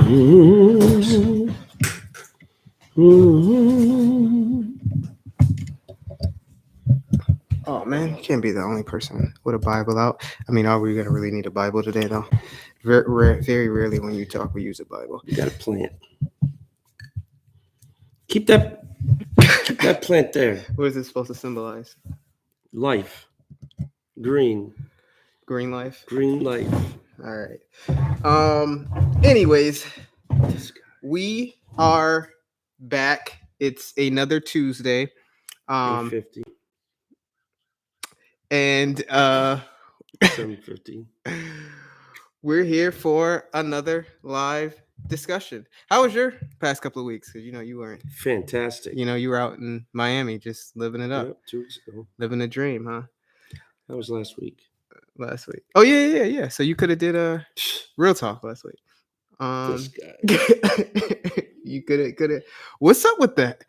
Mm-hmm. Mm-hmm. Oh man, you can't be the only person with a Bible out. I mean, are we gonna really need a Bible today, though? Very rarely when you talk, we use a Bible. You got a plant. Keep that plant there. What is it supposed to symbolize? Life. Green. Green life. Green life. All right. Anyways, we are back. It's another Tuesday. 8:50. And 7:50. We're here for another live discussion. How was your past couple of weeks? Because you weren't. Fantastic. You were out in Miami just living it up. Yep, 2 weeks ago. Living a dream, huh? That was last week. Oh yeah. So you could have did a real talk last week. This guy. You could have. What's up with that?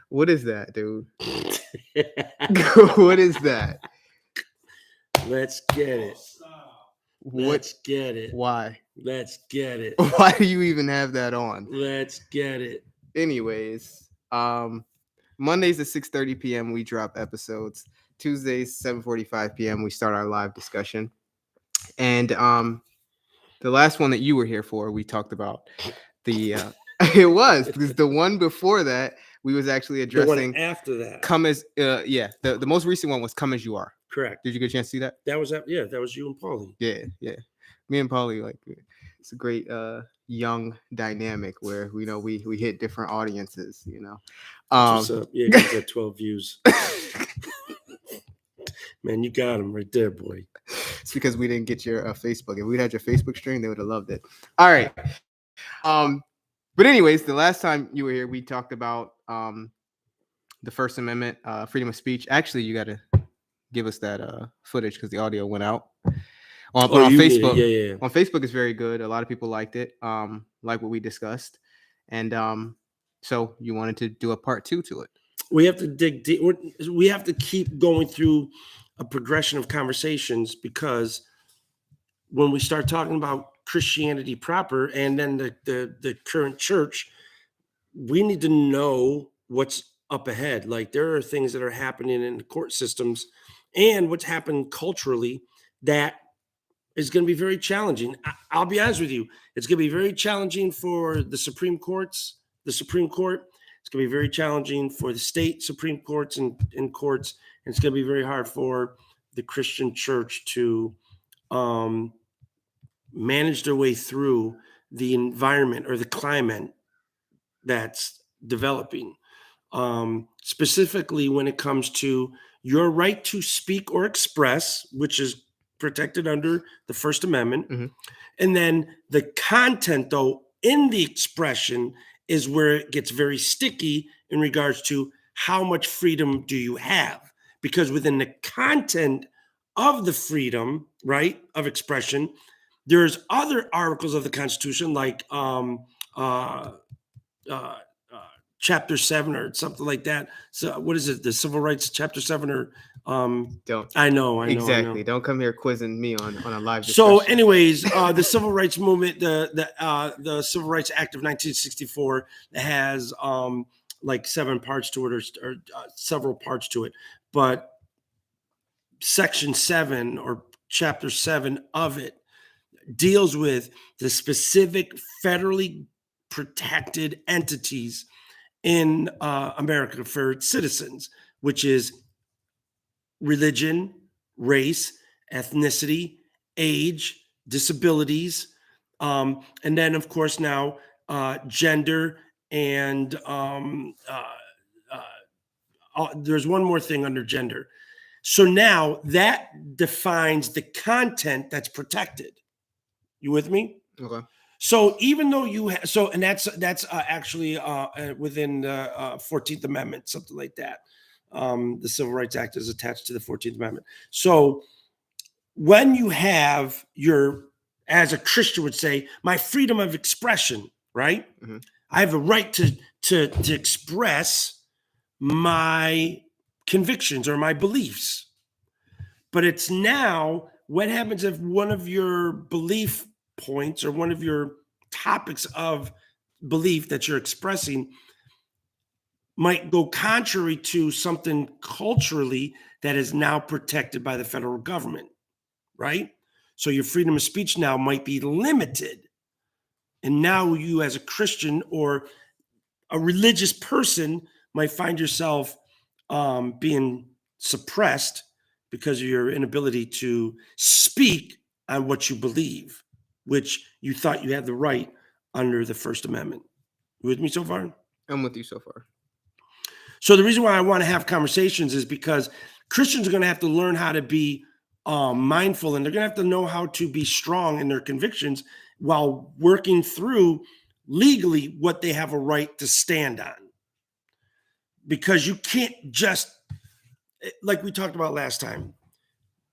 What is that, dude? What is that? Let's get it. Let's get it. Why? Let's get it. Why do you even have that on? Let's get it. Anyways, Mondays at 6:30 p.m. we drop episodes. Tuesdays 7:45 p.m. we start our live discussion. And the last one that you were here for, we talked about the it was because the one before that we was actually addressing the one after that. Come as the most recent one was Come As You Are. Correct. Did you get a chance to see that? That was that was you and Paulie. Yeah. Me and Paulie, like, it's a great young dynamic where we hit different audiences, What's up? Yeah, guys got 12 views. Man, you got him right there, boy. It's because we didn't get your Facebook. If we'd had your Facebook stream, they would have loved it. All right. But anyways, the last time you were here, we talked about the First Amendment, freedom of speech. Actually, you got to give us that footage because the audio went out. On Facebook, yeah. On Facebook, it's very good. A lot of people liked it, like what we discussed, and so you wanted to do a part 2 to it. We have to dig deep. We have to keep going through a progression of conversations because when we start talking about Christianity proper and then the current church, we need to know what's up ahead. Like there are things that are happening in the court systems and what's happened culturally that is going to be very challenging. I'll be honest with you. It's going to be very challenging for the Supreme Court. It's going to be very challenging for the state Supreme Courts and courts. And it's going to be very hard for the Christian church to manage their way through the environment or the climate that's developing. Specifically when it comes to your right to speak or express, which is protected under the First Amendment. Mm-hmm. And then the content, though, in the expression is where it gets very sticky in regards to how much freedom do you have? Because within the content of the freedom, right, of expression, there's other articles of the Constitution like Chapter 7 or something like that. So what is it? The Civil Rights Chapter 7 or don't. I know. Exactly. Don't come here quizzing me on a live discussion. So anyways, the Civil Rights Movement, the Civil Rights Act of 1964 has like 7 parts to it or several parts to it. But Section 7 or Chapter 7 of it deals with the specific federally protected entities in America for its citizens, which is religion, race, ethnicity, age, disabilities, and then, of course, now gender and there's one more thing under gender. So now that defines the content that's protected. You with me? Okay. So even though you and that's actually within the 14th Amendment, something like that. The Civil Rights Act is attached to the 14th Amendment. So when you have as a Christian would say, my freedom of expression, right? Mm-hmm. I have a right to express my convictions or my beliefs. But it's now, what happens if one of your belief points or one of your topics of belief that you're expressing might go contrary to something culturally that is now protected by the federal government, right? So your freedom of speech now might be limited. And now you, as a Christian or a religious person, might find yourself being suppressed because of your inability to speak on what you believe, which you thought you had the right under the First Amendment. You with me so far? I'm with you so far. So the reason why I want to have conversations is because Christians are going to have to learn how to be mindful, and they're going to have to know how to be strong in their convictions while working through legally what they have a right to stand on. Because you can't just, like we talked about last time,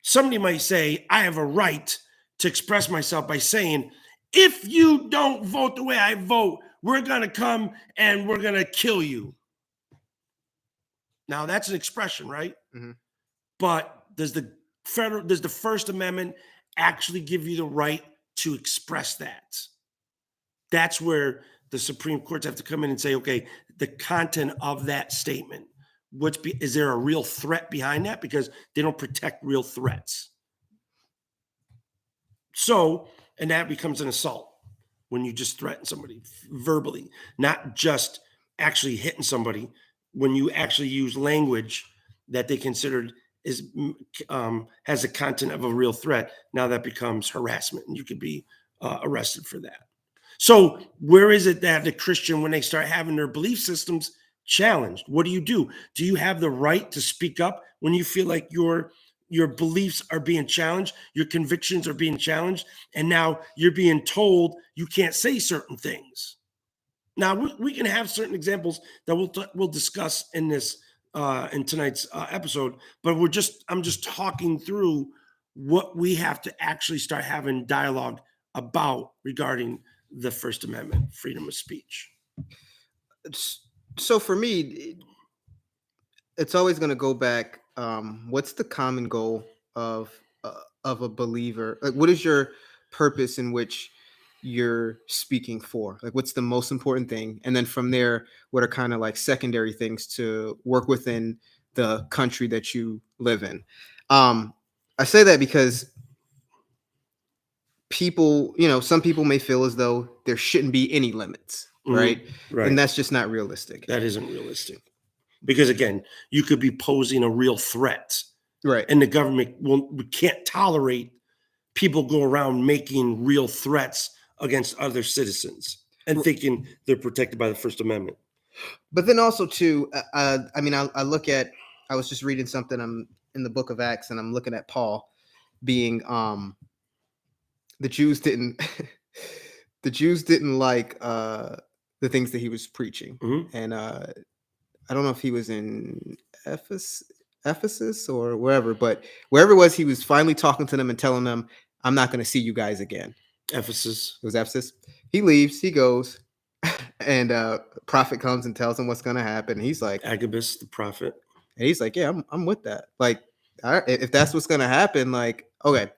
somebody might say, I have a right to express myself by saying, if you don't vote the way I vote, we're going to come and we're going to kill you. Now that's an expression, right? Mhm. But does the First Amendment actually give you the right to express that? That's where the Supreme Courts have to come in and say, okay, the content of that statement, is there a real threat behind that? Because they don't protect real threats. So, and that becomes an assault when you just threaten somebody verbally, not just actually hitting somebody. When you actually use language that they considered has the content of a real threat, now that becomes harassment, and you could be arrested for that. So where is it that the Christian, when they start having their belief systems challenged, what do? Do you have the right to speak up when you feel like your beliefs are being challenged, your convictions are being challenged, and now you're being told you can't say certain things? Now we can have certain examples that we'll discuss in this in tonight's episode, but I'm just talking through what we have to actually start having dialogue about regarding the First Amendment, freedom of speech. So for me, it's always going to go back. What's the common goal of a believer? Like, what is your purpose in which you're speaking for? Like, what's the most important thing? And then from there, what are kind of like secondary things to work within the country that you live in? I say that because people, some people may feel as though there shouldn't be any limits, right? Right. And that's just not realistic. That isn't realistic. Because again, you could be posing a real threat. Right. And the government we can't tolerate people go around making real threats against other citizens and thinking they're protected by the First Amendment. But then also too, I was just reading something. I'm in the book of Acts, and I'm looking at Paul being, the Jews didn't like the things that he was preaching. Mm-hmm. And I don't know if he was in Ephesus or wherever, but wherever it was, he was finally talking to them and telling them, I'm not going to see you guys again. Ephesus. It was Ephesus. He leaves, he goes, and prophet comes and tells him what's going to happen. And he's like, Agabus, the prophet. And he's like, yeah, I'm with that. Like, all right, if that's what's going to happen, like, okay.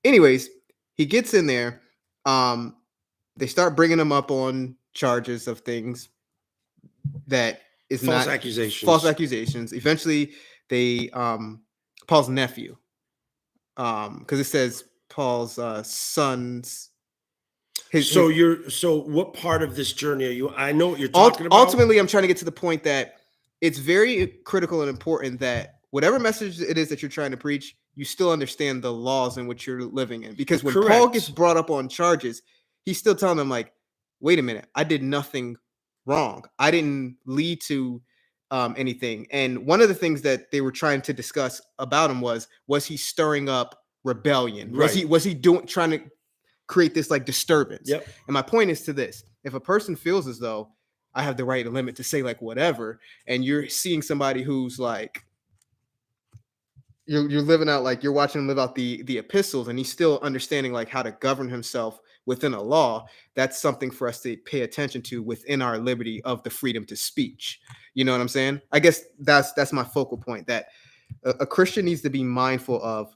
Anyways, he gets in there. They start bringing him up on charges of things that is false not accusations. False accusations. Eventually, they Paul's nephew, because it says Paul's sons. So what part of this journey are you? I know what you're talking about. Ultimately, I'm trying to get to the point that it's very critical and important that whatever message it is that you're trying to preach, you still understand the laws in which you're living in. Because when Correct. Paul gets brought up on charges, he's still telling them, like, wait a minute, I did nothing wrong. I didn't lead to anything. And one of the things that they were trying to discuss about him was he stirring up rebellion? Right. Was he trying to create this like disturbance? Yep. And my point is to this: if a person feels as though I have the right to limit to say like whatever, and you're seeing somebody who's like, you're living out, like you're watching him live out the epistles, and he's still understanding like how to govern himself within a law, that's something for us to pay attention to within our liberty of the freedom to speech. You know what I'm saying? I guess that's my focal point, that a Christian needs to be mindful of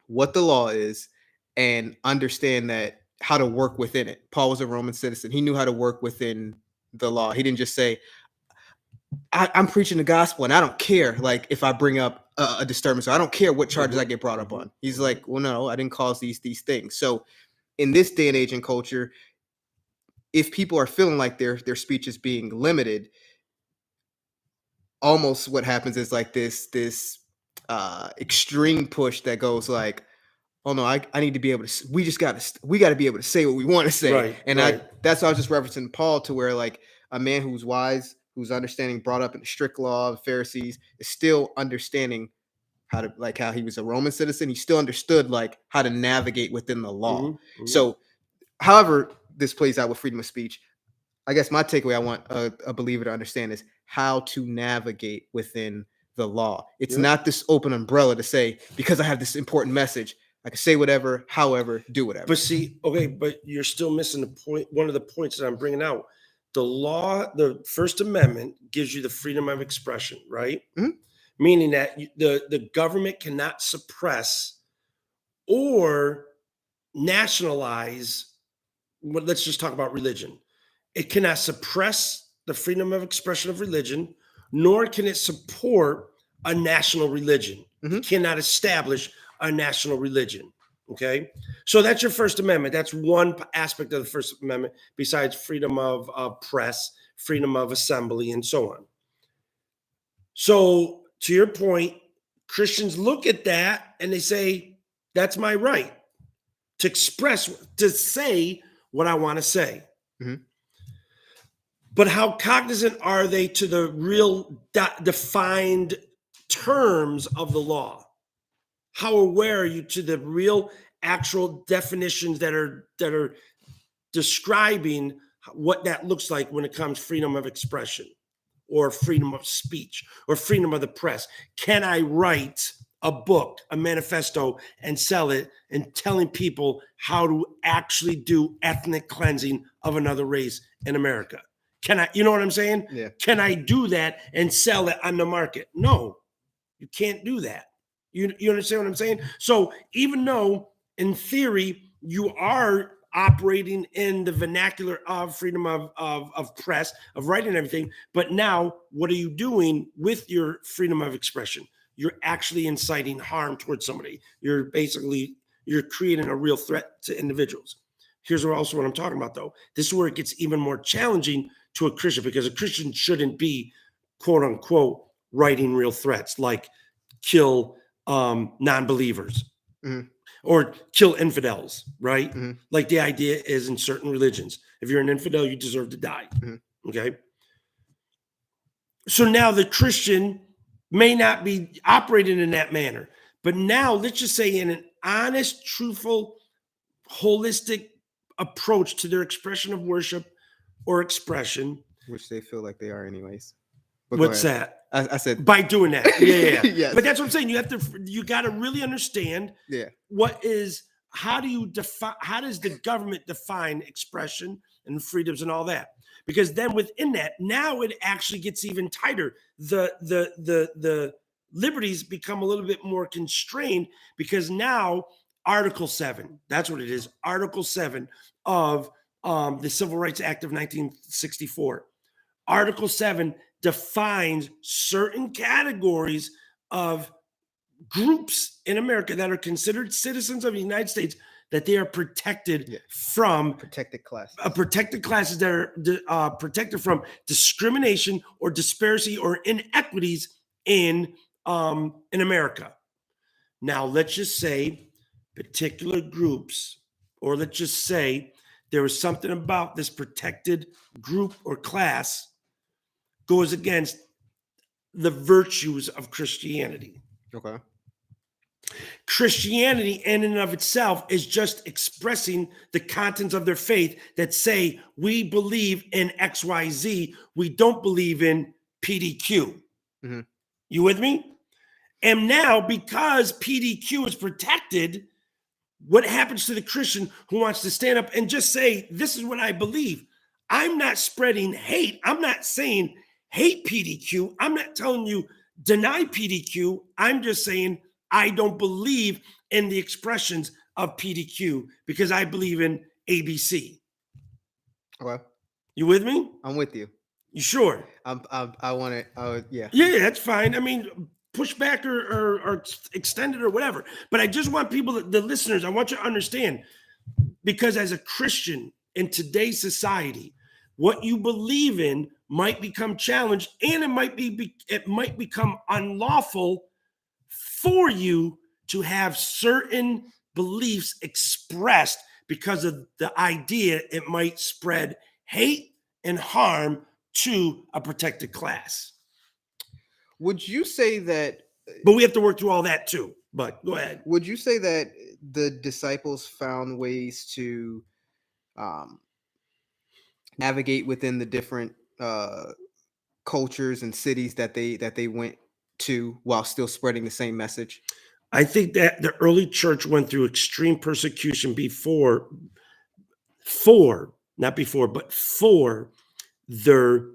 what the law is and understand that how to work within it. Paul was a Roman citizen. He knew how to work within the law. He didn't just say, I'm preaching the gospel and I don't care like if I bring up a disturbance. Or I don't care what charges I get brought up on. He's like, well, no, I didn't cause these things. So in this day and age and culture, if people are feeling like their speech is being limited, almost what happens is like this extreme push that goes like, oh no, I need to be able to. We got to be able to say what we want to say. Right, And right. that's why I was just referencing Paul, to where like a man who's wise, who's understanding, brought up in the strict law of the Pharisees, is still understanding how to, like, how he was a Roman citizen. He still understood like how to navigate within the law. So however this plays out with freedom of speech, I guess my takeaway I want a believer to understand is how to navigate within the law. It's not this open umbrella to say, because I have this important message, I can say whatever, however, do whatever. But see, okay, but you're still missing the point. One of the points that I'm bringing out, the law, the First Amendment gives you the freedom of expression, right? Meaning that the government cannot suppress or nationalize. Well, let's just talk about religion. It cannot suppress the freedom of expression of religion, nor can it support a national religion. It cannot establish a national religion. Okay. So that's your First Amendment. That's one aspect of the First Amendment, besides freedom of press, freedom of assembly, and so on. So to your point, Christians look at that and they say, that's my right to express, to say what I want to say. But how cognizant are they to the real defined terms of the law? How aware are you to the real actual definitions that are describing what that looks like when it comes freedom of expression or freedom of speech or freedom of the press? Can I write a book, a manifesto, and sell it and telling people how to actually do ethnic cleansing of another race in America? Can I, you know what I'm saying? Yeah. Can I do that and sell it on the market? No, you can't do that. You understand what I'm saying? So even though in theory you are operating in the vernacular of freedom of press, of writing and everything, but now what are you doing with your freedom of expression? You're actually inciting harm towards somebody. You're creating a real threat to individuals. Here's also what I'm talking about, though. This is where it gets even more challenging to a Christian, because a Christian shouldn't be, quote unquote, writing real threats like kill non-believers or kill infidels, right? Like the idea is in certain religions, if you're an infidel, you deserve to die. Okay. So now the Christian may not be operating in that manner, but now let's just say in an honest, truthful, holistic approach to their expression of worship or expression, which they feel like they are anyways. What's that? I said by doing that. Yeah. Yes. But that's what I'm saying. You got to really understand how does the government define expression and freedoms and all that? Because then within that, now it actually gets even tighter. The liberties become a little bit more constrained, because now Article 7, that's what it is. Article 7 of the Civil Rights Act of 1964. Article 7 defines certain categories of groups in America that are considered citizens of the United States, that they are protected from protected classes. Protected classes that are protected from discrimination or disparity or inequities in America. Now, let's just say particular groups, or let's just say there was something about this protected group or class goes against the virtues of Christianity. Okay. Christianity in and of itself is just expressing the contents of their faith that say, we believe in XYZ, we don't believe in PDQ. You with me? And now, because PDQ is protected, what happens to the Christian who wants to stand up and just say, this is what I believe? I'm not spreading hate. I'm not saying hate PDQ. I'm not telling you deny PDQ. I'm just saying I don't believe in the expressions of PDQ, because I believe in ABC. Okay. You with me? I'm with you. You sure? I want to. Yeah. Yeah, that's fine. I mean, push back or extend it or whatever. But I just want people, the listeners, I want you to understand, because as a Christian in today's society, what you believe in might become challenged, and it might become unlawful for you to have certain beliefs expressed because of the idea it might spread hate and harm to a protected class. Would you say that? But we have to work through all that too. But go ahead. Would you say that the disciples found ways to navigate within the different cultures and cities that they went to while still spreading the same message? I think that the early church went through extreme persecution not before, but for their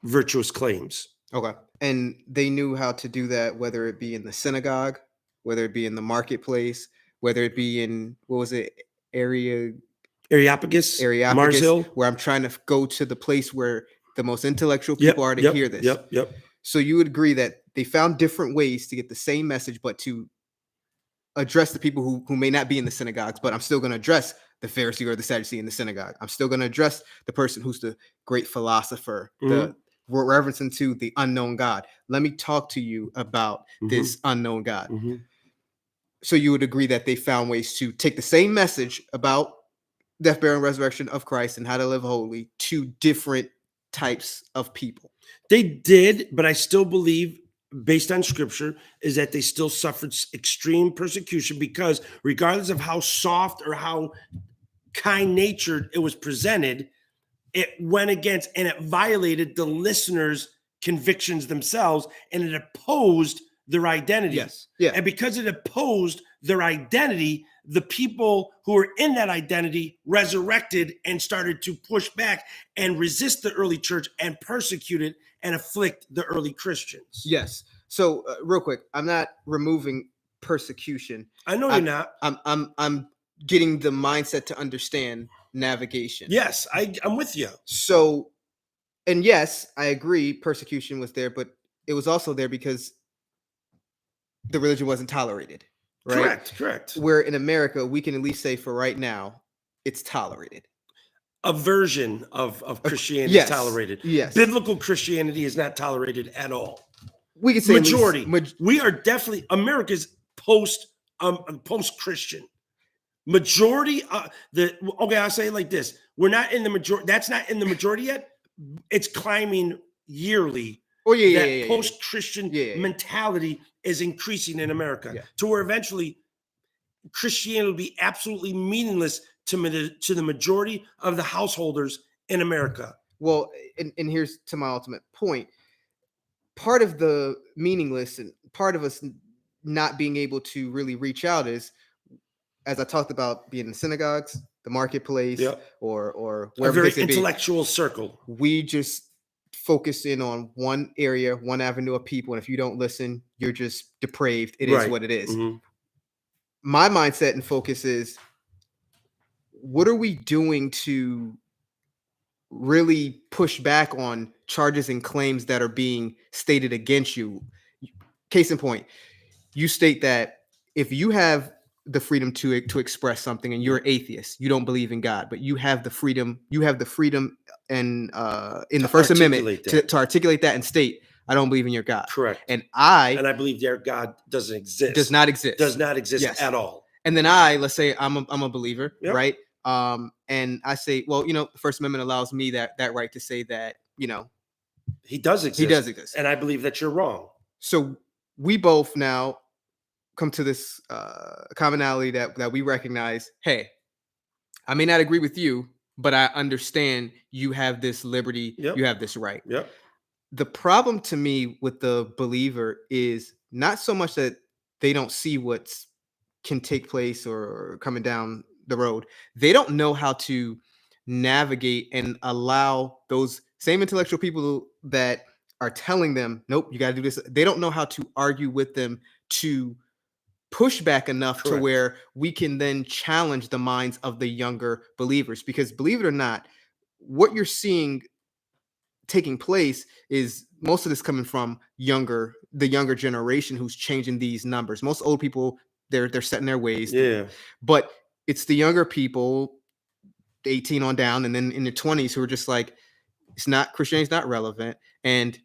virtuous claims. Okay. And they knew how to do that, whether it be in the synagogue, whether it be in the marketplace, whether it be in, what was it, Areopagus, Mars Hill, where I'm trying to go to the place where the most intellectual Yep, people are to yep, hear this. Yep. So you would agree that they found different ways to get the same message, but to address the people who may not be in the synagogues, but I'm still going to address the Pharisee or the Sadducee in the synagogue. I'm still going to address the person who's the great philosopher, the reference to the unknown God. Let me talk to you about this unknown God. So you would agree that they found ways to take the same message about death, burial, and resurrection of Christ and how to live holy to different types of people. They did, but I still believe, based on scripture, is that they still suffered extreme persecution because regardless of how soft or how kind-natured it was presented, it went against and it violated the listeners' convictions themselves, and it opposed their identity. Yes. Yeah. And because it opposed their identity, the people who were in that identity resurrected and started to push back and resist the early church and persecute it and afflict the early Christians. Yes. So real quick, I'm not removing persecution. I know you're not. I'm getting the mindset to understand navigation. Yes, I'm with you. So, and yes, I agree, persecution was there, but it was also there because the religion wasn't tolerated. Right? Correct. Where in America, we can at least say for right now, it's tolerated. A version of Christianity yes. is tolerated. Yes. Biblical Christianity is not tolerated at all. We can say majority. We are definitely America's post-Christian. Majority I'll say it like this. We're not in the majority. That's not in the majority yet. It's climbing yearly. Oh yeah. Post-Christian mentality is increasing in America to where eventually Christianity will be absolutely meaningless to the majority of the householders in America. Well, and here's to my ultimate point. Part of the meaningless and part of us not being able to really reach out is, as I talked about, being in synagogues, the marketplace, or a very intellectual circle. We just focus in on one area, one avenue of people, and if you don't listen, you're just depraved. It is what it is. My mindset and focus is, what are we doing to really push back on charges and claims that are being stated against you? Case in point, you state that if you have the freedom to express something and you're an atheist, you don't believe in God, but you have the freedom and in the First Amendment to articulate that and state, I don't believe in your God. Correct. And I believe their God doesn't exist. Does not exist. Does not exist at all. And then let's say I'm a believer, right? And I say, well, the First Amendment allows me that right to say that, he does exist. He does exist. And I believe that you're wrong. So we both now come to this commonality that we recognize, hey, I may not agree with you, but I understand you have this liberty, you have this right. The problem to me with the believer is not so much that they don't see what can take place or coming down the road. They don't know how to navigate and allow those same intellectual people that are telling them, nope, you got to do this. They don't know how to argue with them to pushback enough to Correct. where we can then challenge the minds of the younger believers. Because believe it or not, what you're seeing taking place is most of this coming from the younger generation who's changing these numbers. Most old people, they're set in their ways. Yeah. But it's the younger people, 18 on down, and then in the 20s who are just like, Christianity's not relevant. And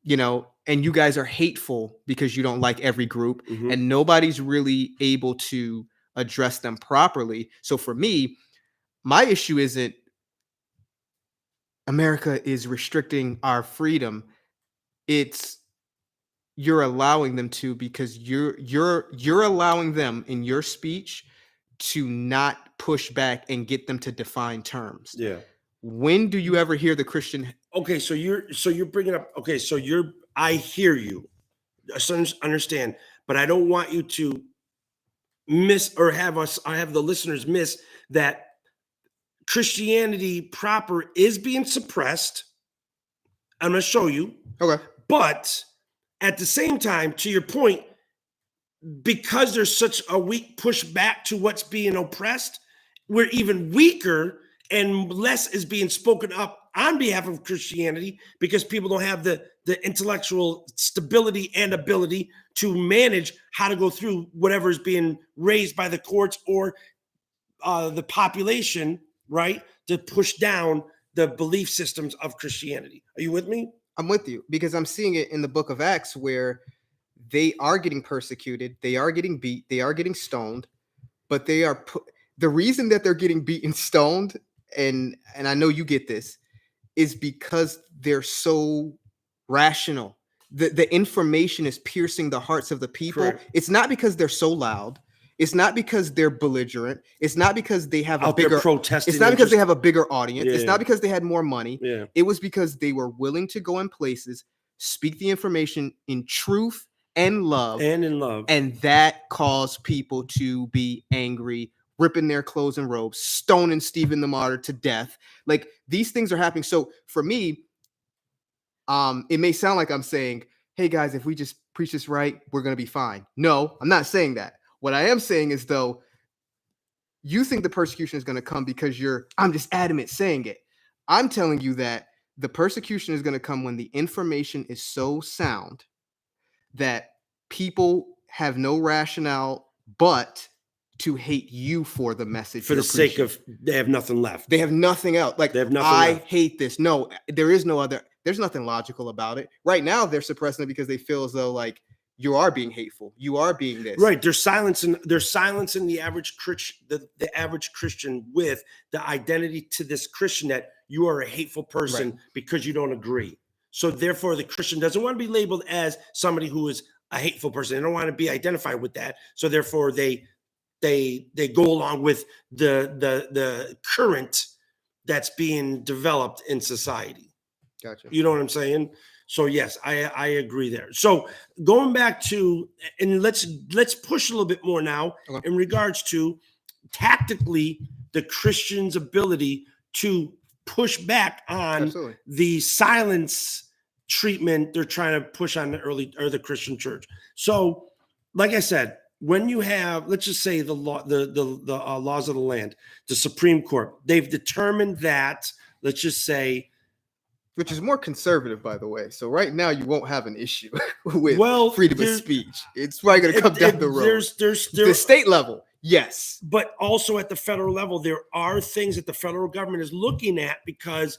and you guys are hateful because you don't like every group, Mhm. and nobody's really able to address them properly. So for me, my issue isn't America is restricting our freedom. It's you're allowing them to, because you're allowing them in your speech to not push back and get them to define terms. Yeah. When do you ever hear the Christian? Okay, so you're bringing up. Okay, so I hear you. I understand, but I don't want you to miss or have us. I have the listeners miss that Christianity proper is being suppressed. I'm going to show you, Okay. but at the same time, to your point, because there's such a weak pushback to what's being oppressed, we're even weaker and less is being spoken up on behalf of Christianity because people don't have the intellectual stability and ability to manage how to go through whatever is being raised by the courts or the population, right, to push down the belief systems of Christianity. Are you with me? I'm with you, because I'm seeing it in the book of Acts where they are getting persecuted, they are getting beat, they are getting stoned, but they are the reason that they're getting beat and stoned, and I know you get this, is because they're so rational. The information is piercing the hearts of the people. Correct. It's not because they're so loud. It's not because they're belligerent. It's not because they have a Out there bigger protesting. It's not because they have a bigger audience. It's Yeah. not because they had more money. Yeah. It was because they were willing to go in places, speak the information in truth and love, And in love. and that caused people to be angry, ripping their clothes and robes, stoning Stephen the martyr to death. Like, these things are happening. So for me, it may sound like I'm saying, hey guys, if we just preach this right, we're going to be fine. No, I'm not saying that. What I am saying is, though, you think the persecution is going to come because I'm just adamant saying it. I'm telling you that the persecution is going to come when the information is so sound that people have no rationale but to hate you for the message. For the sake of, they have nothing left. They have nothing else. Like, They have nothing I left. hate this. No, there's nothing logical about it. Right now, they're suppressing it because they feel as though, like, you are being hateful. You are being this. Right. They're silencing the average Christian with the identity to this Christian that you are a hateful person because you don't agree. So therefore, the Christian doesn't want to be labeled as somebody who is a hateful person. They don't want to be identified with that. So therefore, they go along with the current that's being developed in society. Gotcha. You know what I'm saying? So yes, I agree there. So going back to, and let's push a little bit more now in regards to tactically the Christian's ability to push back on the silence treatment they're trying to push on the Christian church. So, like I said, when you have, let's just say the law, the laws of the land, the Supreme Court, they've determined that, let's just say, which is more conservative, by the way. So right now you won't have an issue with freedom of speech. It's probably going to come down the road. There's the state level, yes, but also at the federal level, there are things that the federal government is looking at, because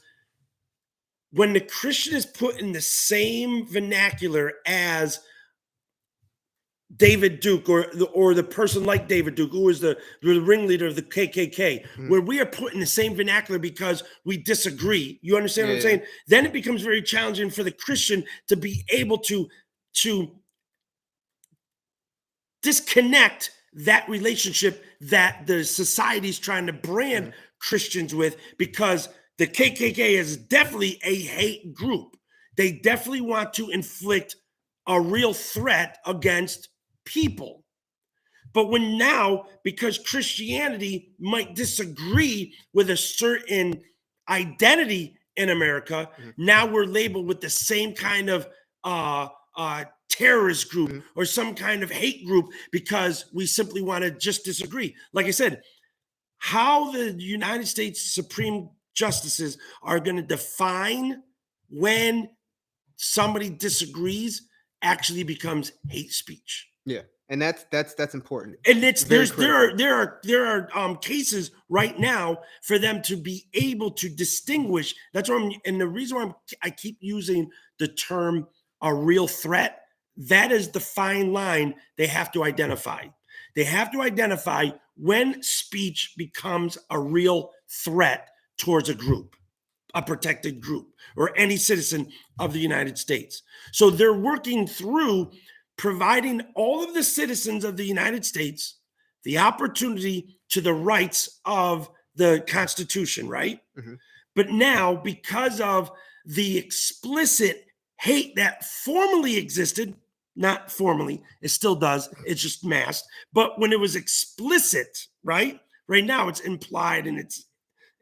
when the Christian is put in the same vernacular as David Duke or the person like David Duke, who is the ringleader of the KKK, where we are put in the same vernacular because we disagree. You understand what I'm saying? Then it becomes very challenging for the Christian to be able to disconnect that relationship that the society is trying to brand Christians with, because the KKK is definitely a hate group. They definitely want to inflict a real threat against people. But when now, because Christianity might disagree with a certain identity in America, now we're labeled with the same kind of terrorist group Mhm. or some kind of hate group because we simply want to just disagree. Like I said, how the United States Supreme Justices are going to define when somebody disagrees actually becomes hate speech. Yeah, and that's important. And it's Very there are cases right now for them to be able to distinguish. That's why and the reason why I keep using the term a real threat. That is the fine line they have to identify. They have to identify when speech becomes a real threat towards a group, a protected group, or any citizen of the United States. So they're working through providing all of the citizens of the United States the opportunity to the rights of the Constitution, right? Mhm. But now, because of the explicit hate that formerly existed, not formally, it still does, it's just masked. But when it was explicit, right? Right now it's implied and it's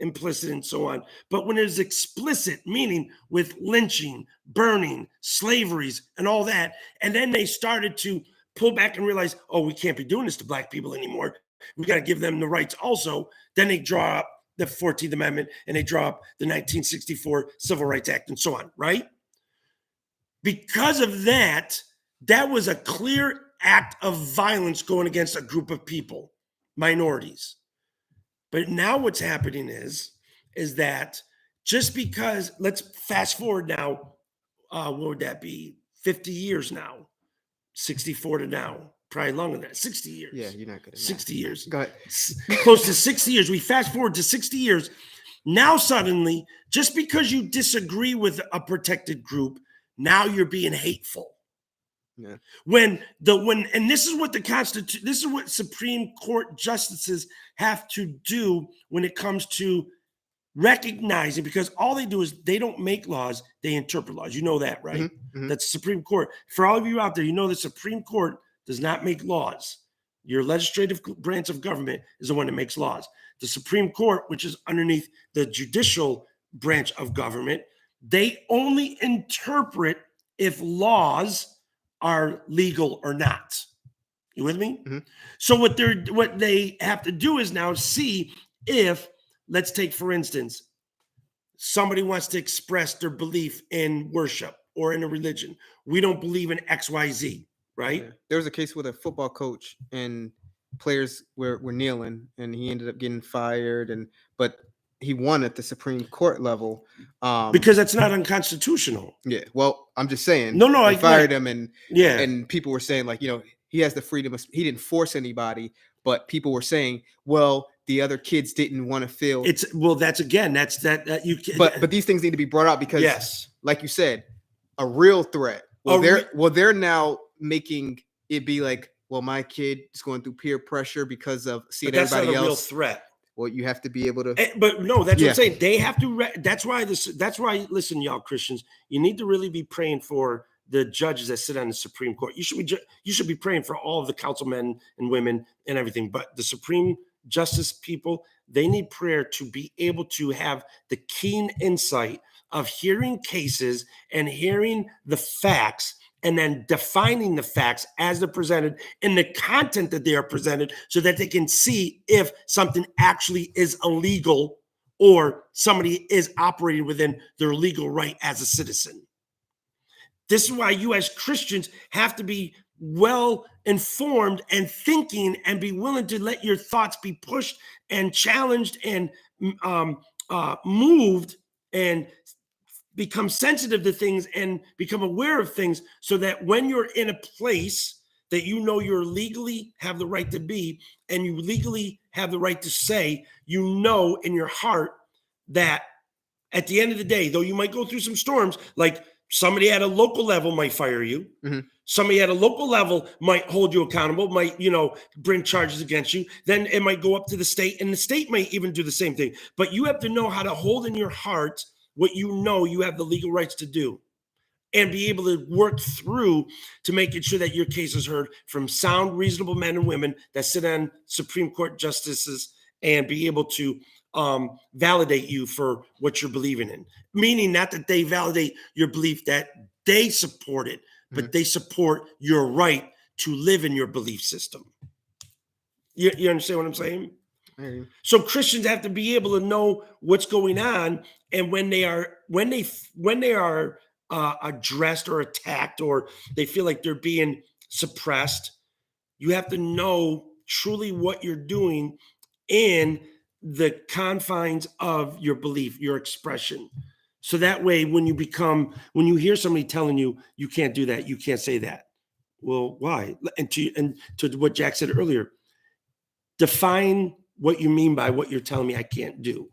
implicit and so on. But when it is explicit, meaning with lynching, burning, slaveries, and all that, and then they started to pull back and realize, oh, we can't be doing this to black people anymore. We got to give them the rights also. Then they draw up the 14th Amendment and they draw up the 1964 Civil Rights Act and so on, right? Because of that, that was a clear act of violence going against a group of people, minorities. But now what's happening is that just because, let's fast forward now, what would that be? 50 years now, 64 to now, probably longer than that, 60 years. Yeah, you're not good at 60 math. years. Go ahead. Close to 60 years. We fast forward to 60 years. Now suddenly, just because you disagree with a protected group, now you're being hateful. Yeah. When and this is what the Constitution, this is what Supreme Court justices have to do when it comes to recognizing, because all they do is they don't make laws, they interpret laws. You know that, right? Mhm, mhm. That's the Supreme Court. For all of you out there, you know the Supreme Court does not make laws. Your legislative branch of government is the one that makes laws. The Supreme Court, which is underneath the judicial branch of government, they only interpret if laws are legal or not. You with me? Mhm. So what they have to do is now see if, let's take for instance, somebody wants to express their belief in worship or in a religion. We don't believe in XYZ, right? Yeah. There was a case with a football coach and players were kneeling and he ended up getting fired but he won at the Supreme Court level. Because that's not unconstitutional. Yeah, well, I'm just saying No, they fired right. him and Yeah. people were saying like, he has the freedom of, he didn't force anybody, but people were saying, well, the other kids didn't want to feel that's again, that's that you can, but these things need to be brought out because yes, like you said, a real threat. Well, A they're now making it be like, well, my kid is going through peer pressure because of seeing but that's not everybody a real else. threat. Well, you have to be able to. But no, that's what Yeah. I'm saying. They have to. That's why. Listen, y'all Christians, you need to really be praying for the judges that sit on the Supreme Court. You should be praying for all of the councilmen and women and everything. But the Supreme Justice people, they need prayer to be able to have the keen insight of hearing cases and hearing the facts, and then defining the facts as they're presented in the content that they are presented so that they can see if something actually is illegal or somebody is operating within their legal right as a citizen. This is why you as Christians have to be well informed and thinking and be willing to let your thoughts be pushed and challenged and moved and become sensitive to things and become aware of things so that when you're in a place that you know you're legally have the right to be and you legally have the right to say, you know in your heart that at the end of the day, though you might go through some storms, like somebody at a local level might fire you. Mhm. Somebody at a local level might hold you accountable, might, bring charges against you. Then it might go up to the state and the state might even do the same thing. But you have to know how to hold in your heart what you know you have the legal rights to do and be able to work through to making sure that your case is heard from sound, reasonable men and women that sit on Supreme Court justices and be able to validate you for what you're believing in. Meaning not that they validate your belief that they support it, but they support your right to live in your belief system. You understand what I'm saying? So Christians have to be able to know what's going on, and when they are addressed or attacked, or they feel like they're being suppressed, you have to know truly what you're doing in the confines of your belief, your expression. So that way, when you hear somebody telling you you can't do that, you can't say that. Well, why? And to what Jack said earlier, define what you mean by what you're telling me I can't do.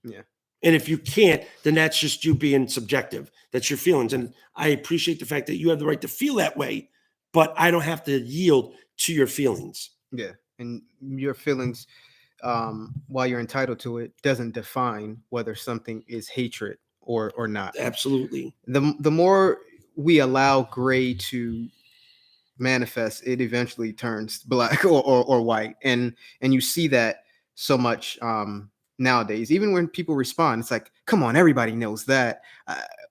Yeah. And if you can't, then that's just you being subjective. That's your feelings. And I appreciate the fact that you have the right to feel that way, but I don't have to yield to your feelings. Yeah. And your feelings, while you're entitled to it, doesn't define whether something is hatred or not. Absolutely. The more we allow gray to manifest, it eventually turns black or white, and you see that so much nowadays. Even when people respond, it's like, come on, everybody knows that.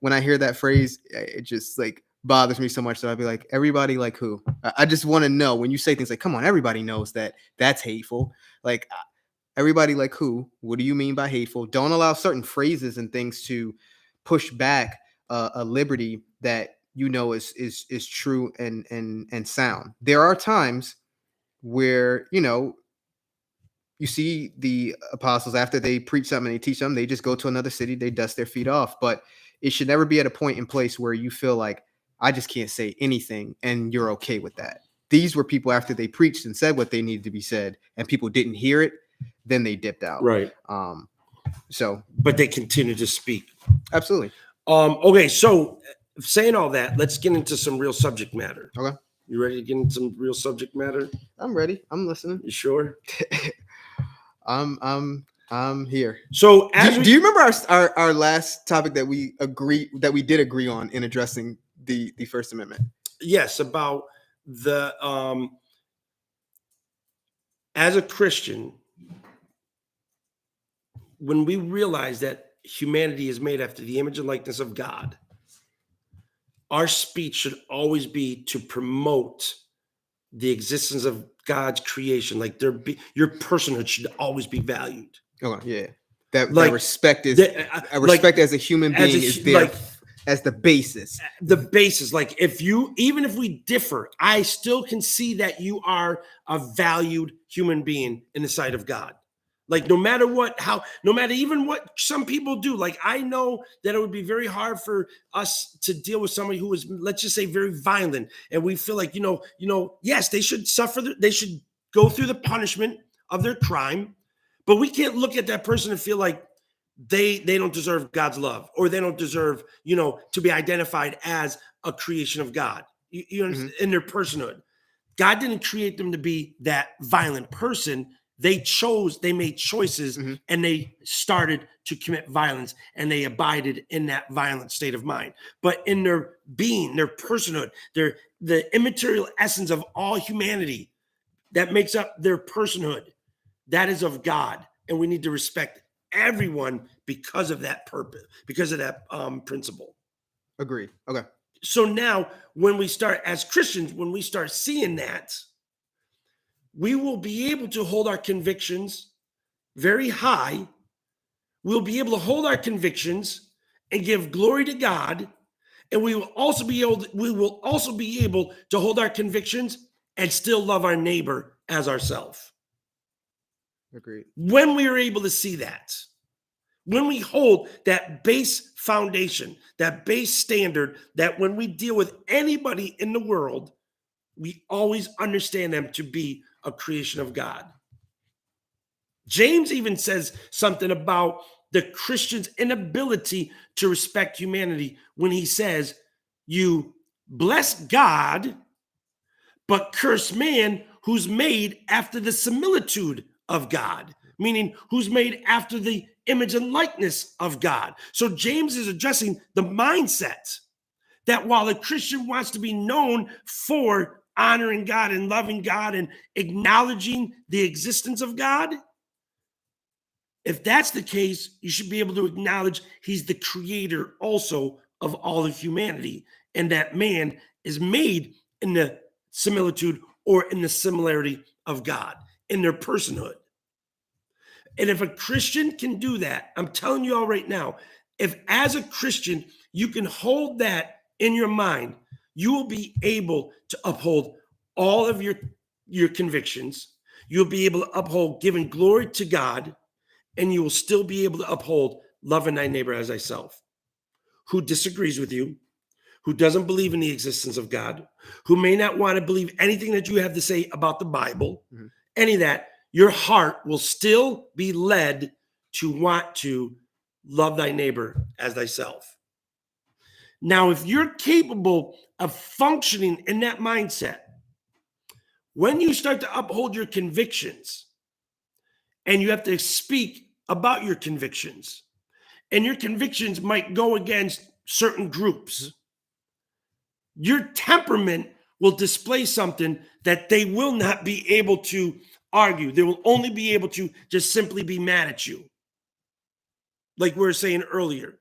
When I hear that phrase, it just like bothers me so much that I'll be like, everybody like who? I just want to know, when you say things like, come on, everybody knows that, that's hateful. Like, everybody like who? What do you mean by hateful? Don't allow certain phrases and things to push back a liberty that is true and sound. There are times where you see the apostles, after they preach something and they teach something, they just go to another city, they dust their feet off. But it should never be at a point in place where you feel like, I just can't say anything and you're okay with that. These were people, after they preached and said what they needed to be said and people didn't hear it, then they dipped out. Right. But they continue to speak. Absolutely. Okay, so saying all that, let's get into some real subject matter. Okay. You ready to get into some real subject matter? I'm ready. I'm listening. You sure? I'm here. So do you remember our last topic that we did agree on in addressing the First Amendment? Yes, about the as a Christian, when we realize that humanity is made after the image and likeness of God, our speech should always be to promote the existence of God's creation. Like your personhood should always be valued. Oh yeah, that respect is respect as a human being is there as the basis. The basis, like even if we differ, I still can see that you are a valued human being in the sight of God. Like no matter even what some people do, like I know that it would be very hard for us to deal with somebody who is, let's just say, very violent, and we feel like yes, they should suffer, they should go through the punishment of their crime, but we can't look at that person and feel like they don't deserve God's love, or they don't deserve to be identified as a creation of God. You understand? In their personhood, God didn't create them to be that violent person. They made choices, and they started to commit violence, and they abided in that violent state of mind. But in their being, their personhood, the immaterial essence of all humanity that makes up their personhood, that is of God. And we need to respect everyone because of that purpose, because of that principle. Agreed. Okay. So now when we start, as Christians, when we start seeing that, we will be able to hold our convictions very high. We'll be able to hold our convictions and give glory to God. And we will also be able to hold our convictions and still love our neighbor as ourselves. Agreed. When we are able to see that, when we hold that base foundation, that base standard, that when we deal with anybody in the world, we always understand them to be a creation of God. James even says something about the Christian's inability to respect humanity when he says, you bless God, but curse man who's made after the similitude of God, meaning who's made after the image and likeness of God. So James is addressing the mindset that while a Christian wants to be known for honoring God and loving God and acknowledging the existence of God, if that's the case, you should be able to acknowledge he's the creator also of all of humanity, and that man is made in the similitude or in the similarity of God, in their personhood. And if a Christian can do that, I'm telling you all right now, if as a Christian you can hold that in your mind, you will be able to uphold all of your convictions. You'll be able to uphold giving glory to God, and you will still be able to uphold loving thy neighbor as thyself. Who disagrees with you, who doesn't believe in the existence of God, who may not want to believe anything that you have to say about the Bible, any of that, your heart will still be led to want to love thy neighbor as thyself. Now, if you're capable of functioning in that mindset, when you start to uphold your convictions and you have to speak about your convictions, and your convictions might go against certain groups, your temperament will display something that they will not be able to argue. They will only be able to just simply be mad at you, like we were saying earlier.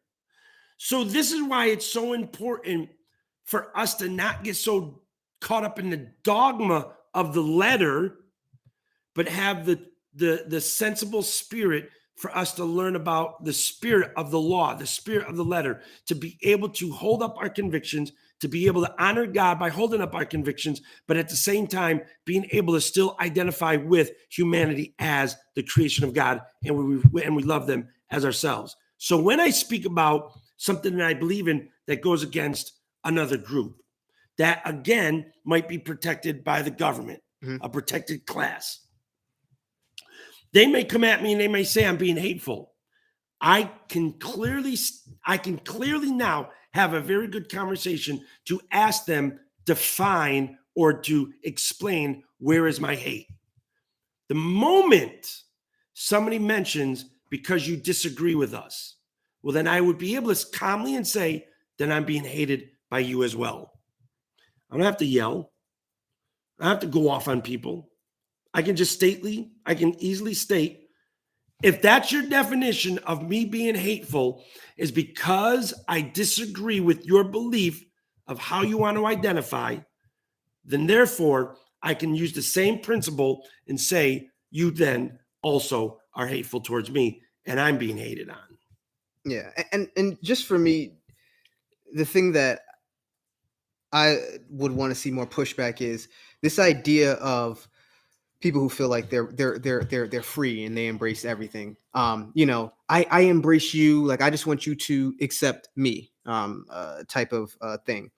So this is why it's so important for us to not get so caught up in the dogma of the letter, but have the sensible spirit for us to learn about the spirit of the law, the spirit of the letter, to be able to hold up our convictions, to be able to honor God by holding up our convictions, but at the same time, being able to still identify with humanity as the creation of God, and we love them as ourselves. So when I speak about something that I believe in that goes against another group, that again might be protected by the government, a protected class. They may come at me and they may say I'm being hateful. I can clearly now have a very good conversation to ask them define or to explain where is my hate. The moment somebody mentions because you disagree with us, well, then I would be able to calmly and say, then I'm being hated by you as well. I don't have to yell. I don't have to go off on people. I can easily state, if that's your definition of me being hateful, is because I disagree with your belief of how you want to identify, then therefore I can use the same principle and say, you then also are hateful towards me and I'm being hated on. Yeah. And just for me, the thing that I would want to see more pushback is this idea of people who feel like they're free and they embrace everything. I embrace you, like I just want you to accept me, type of thing.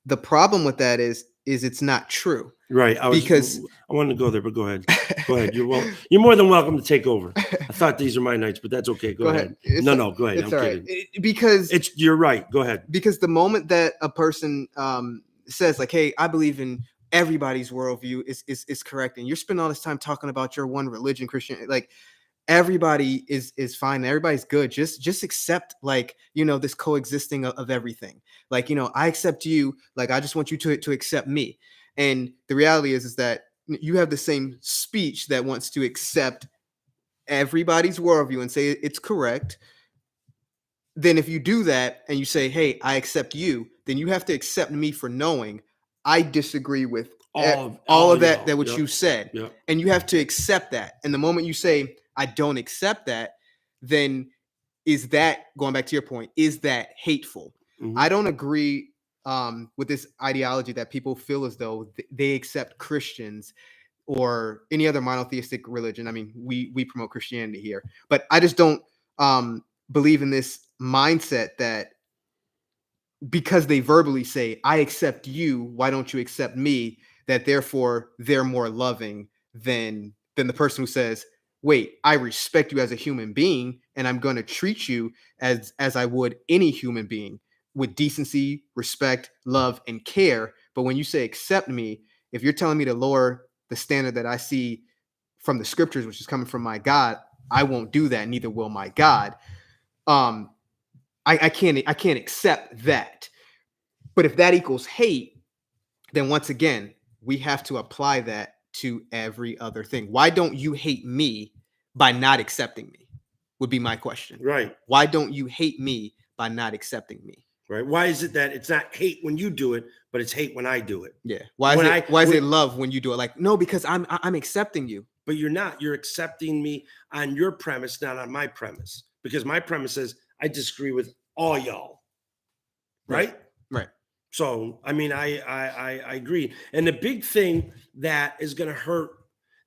The problem with that is it's not true. Right. I wanted to go there, but go ahead. Go ahead. You're more than welcome to take over. I thought these are my nights, but that's okay. Go ahead. No, go ahead. It's I'm all kidding. right. Because You're right. Go ahead. Because the moment that a person says like, hey, I believe in everybody's worldview is correct, and you're spending all this time talking about your one religion, Christian, like everybody is fine, everybody's good, just accept, like, this coexisting of everything, like, I accept you, like I just want you to accept me. And the reality is that you have the same speech that wants to accept everybody's worldview and say it's correct. Then if you do that and you say, hey, I accept you, then you have to accept me for knowing I disagree with all of that what you said. Yep. And you have to accept that. And the moment you say, I don't accept that, then is that, going back to your point, is that hateful? Mhm. I don't agree with this ideology that people feel as though they accept Christians or any other monotheistic religion. I mean, we promote Christianity here, but I just don't believe in this mindset that because they verbally say, I accept you, why don't you accept me, that therefore they're more loving than the person who says, wait, I respect you as a human being, and I'm going to treat you as I would any human being, with decency, respect, love, and care. But when you say accept me, if you're telling me to lower the standard that I see from the scriptures, which is coming from my God, I won't do that. Neither will my God. I can't accept that. But if that equals hate, then once again, we have to apply that to every other thing. Why don't you hate me by not accepting me? Would be my question. Right. Why don't you hate me by not accepting me? Right? Why is it that it's not hate when you do it, but it's hate when I do it? Yeah. Why is When it why is when- it love when you do it? Like, no, because I'm accepting you. But you're not. You're accepting me on your premise, not on my premise. Because my premise is I disagree with all y'all. Right? Right. So I mean, I agree. And the big thing that is going to hurt,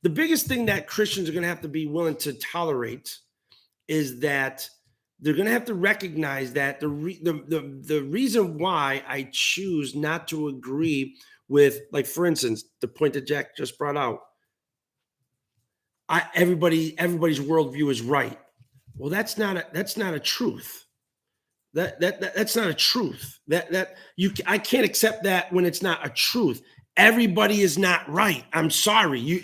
the biggest thing that Christians are going to have to be willing to tolerate is that they're going to have to recognize that the reason why I choose not to agree with, like, for instance, the point that Jack just brought out, everybody's worldview is right. Well, that's not a truth. That's not a truth. I can't accept that when it's not a truth. Everybody is not right. I'm sorry.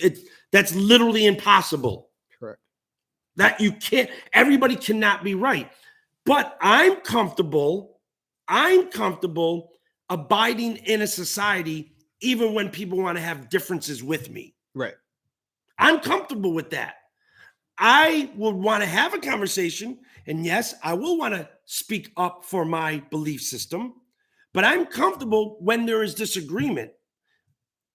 That's literally impossible. Correct. That you can't, everybody cannot be right. But I'm comfortable abiding in a society even when people want to have differences with me. Right. I'm comfortable with that. I would want to have a conversation, and yes, I will want to speak up for my belief system, but I'm comfortable when there is disagreement.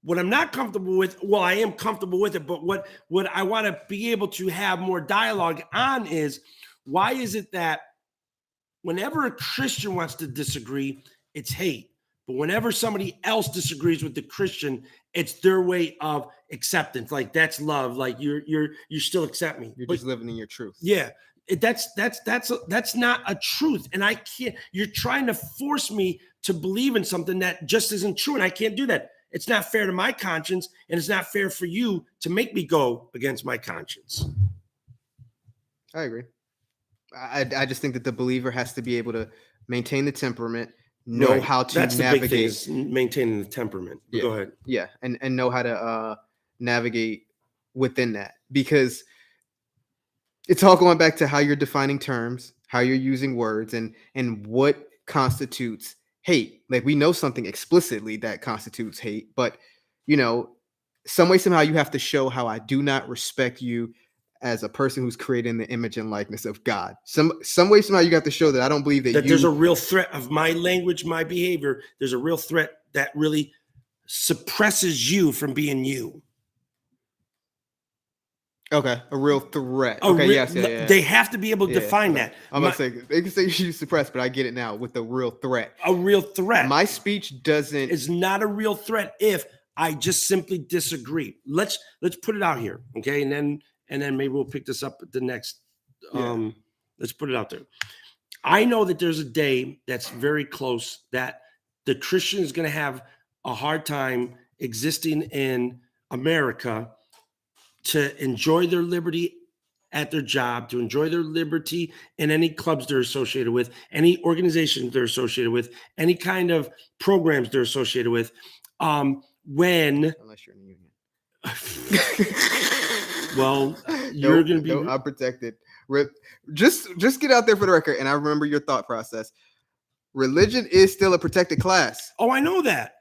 What I'm not comfortable with, well, I am comfortable with it, but what I want to be able to have more dialogue on is, why is it that whenever a Christian wants to disagree, it's hate? But whenever somebody else disagrees with the Christian, it's their way of acceptance. Like, that's love. Like, you still accept me. You're But just living in your truth. yeah, that's not a truth. And I can't, you're trying to force me to believe in something that just isn't true. And I can't do that. It's not fair to my conscience. And it's not fair for you to make me go against my conscience. I agree. I just think that the believer has to be able to maintain the temperament, know Right. how to That's the big thing, navigate. is maintaining the temperament. But go ahead. Yeah, and know how to navigate within that, because it's all going back to how you're defining terms, how you're using words, and what constitutes hate. Like, we know something explicitly that constitutes hate, but some way, somehow, you have to show how I do not respect you as a person who's created in the image and likeness of God. Some way, somehow, you have to show that I don't believe that there's a real threat of my language, my behavior. There's a real threat that really suppresses you from being you. Okay, a real threat. A Okay, re- yes, yeah. They have to be able to Yeah, define okay. that. I'm about to say, they can say you suppress, but I get it now with the real threat. A real threat. My speech doesn't. Is not a real threat if I just simply disagree. Let's put it out here, okay? And then maybe we'll pick this up at the next. Let's put it out there. I know that there's a day that's very close that the Christian is going to have a hard time existing in America to enjoy their liberty at their job, to enjoy their liberty in any clubs they're associated with, any organizations they're associated with, any kind of programs they're associated with. When Unless you're in a union. Well, you're going to be. I'm protected. Just get out there for the record, and I remember your thought process. Religion is still a protected class. Oh, I know that.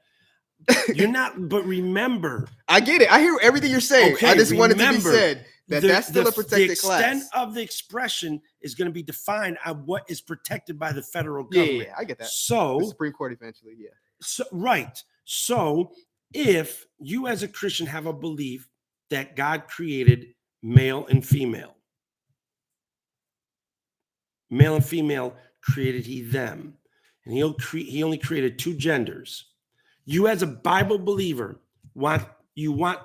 You're not, but remember. I get it. I hear everything you're saying. Okay, I just wanted to be said that that's still a protected the extent class. of the expression is going to be defined on what is protected by the federal Yeah, government. I get that. So the Supreme Court eventually, yeah. So, right. So if you as a Christian have a belief that God created male and female and female created he them, and he only created two genders. You as a Bible believer want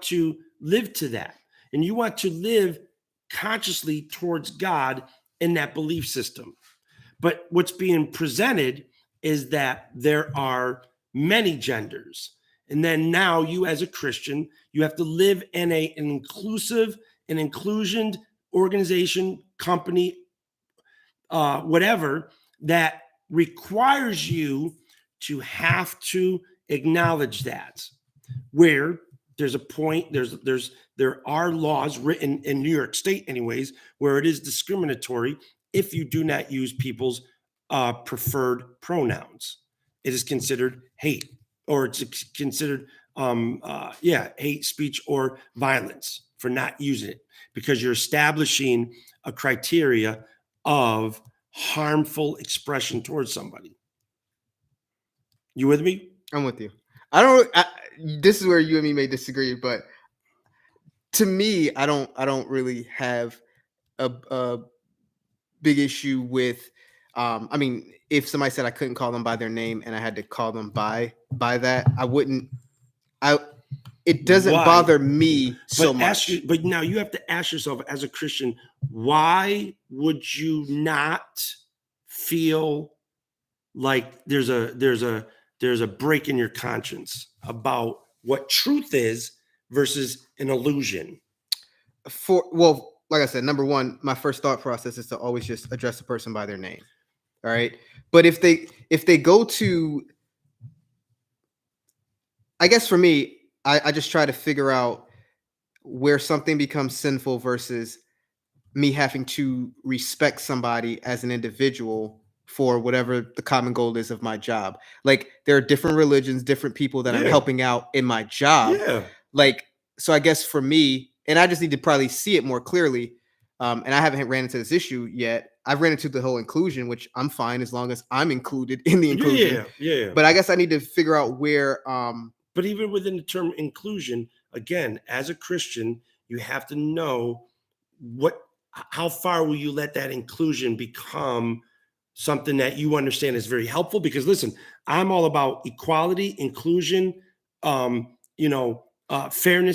to live to that, and you want to live consciously towards God in that belief system. But what's being presented is that there are many genders. And then now you as a Christian, you have to live in an inclusion organization, company, whatever, that requires you to have to acknowledge that. Where there's a point, there are laws written in New York State anyways, where it is discriminatory if you do not use people's preferred pronouns. It is considered hate, or it's considered hate speech or violence for not using it, because you're establishing a criteria of harmful expression towards somebody. You with me? I'm with you. I don't. This is where you and me may disagree, but to me, I don't really have a big issue with. I mean, if somebody said I couldn't call them by their name and I had to call them by that, I wouldn't. It doesn't Why? bother me so But much. but now you have to ask yourself as a Christian, why would you not feel like there's a break in your conscience about what truth is versus an illusion? Like I said, number one, my first thought process is to always just address the person by their name. All right. But if they go to, I guess for me, I just try to figure out where something becomes sinful versus me having to respect somebody as an individual for whatever the common goal is of my job. Like there are different religions, different people that I'm Yeah. helping out in my job. Yeah. Like, so I guess for me, and I just need to probably see it more clearly. And I haven't ran into this issue yet. I've ran into the whole inclusion, which I'm fine as long as I'm included in the inclusion. Yeah. But I guess I need to figure out where. But even within the term inclusion, again, as a Christian, you have to know how far will you let that inclusion become something that you understand is very helpful? Because listen, I'm all about equality, inclusion, fairness,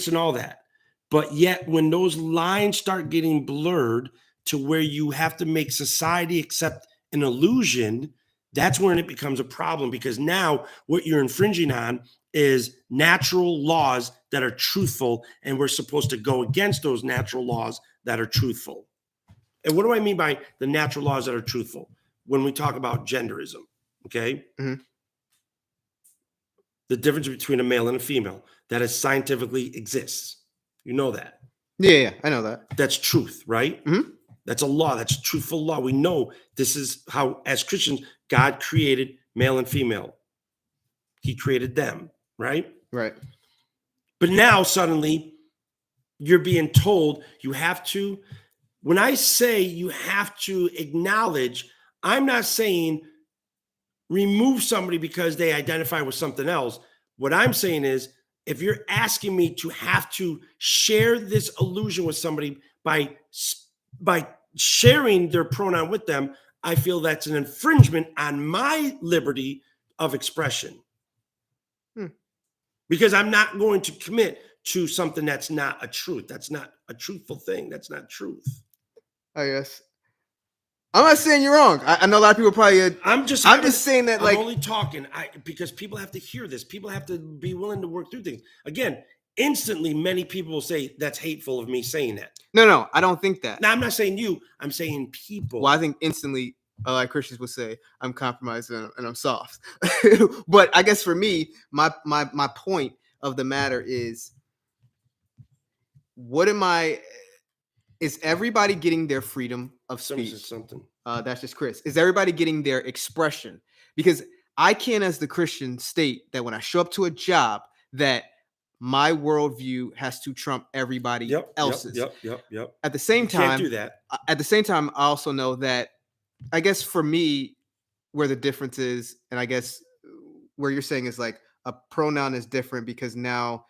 and all that. But yet, when those lines start getting blurred to where you have to make society accept an illusion, that's when it becomes a problem. Because now what you're infringing on is natural laws that are truthful, and we're supposed to go against those natural laws that are truthful. And what do I mean by the natural laws that are truthful? When we talk about genderism, okay? Mhm. The difference between a male and a female, that is scientifically exists. You know that. Yeah, I know that. That's truth, right? Mhm. That's a law. That's a truthful law. We know this is how, as Christians, God created male and female. He created them, right? Right. But now suddenly you're being told you have to. When I say you have to acknowledge, I'm not saying remove somebody because they identify with something else. What I'm saying is, if you're asking me to have to share this illusion with somebody by sharing their pronoun with them, I feel that's an infringement on my liberty of expression. Because I'm not going to commit to something that's not a truth. That's not a truthful thing. That's not truth. I guess. I'm not saying you're wrong. I know a lot of people probably. I'm just saying that, like, I'm only talking. Because people have to hear this. People have to be willing to work through things. Again, instantly, many people will say that's hateful of me saying that. No, I don't think that. Now, I'm not saying you. I'm saying people. Well, I think instantly, like Christians would say, I'm compromised and I'm soft. But I guess for me, my point of the matter is, is everybody getting their freedom of speech? Something. That's just Chris. Is everybody getting their expression? Because I can, as the Christian, state that when I show up to a job, that my worldview has to trump everybody else's. Yep. At the same time, can't do that. At the same time, I also know that, I guess for me, where the difference is, and I guess where you're saying is like a pronoun is different because now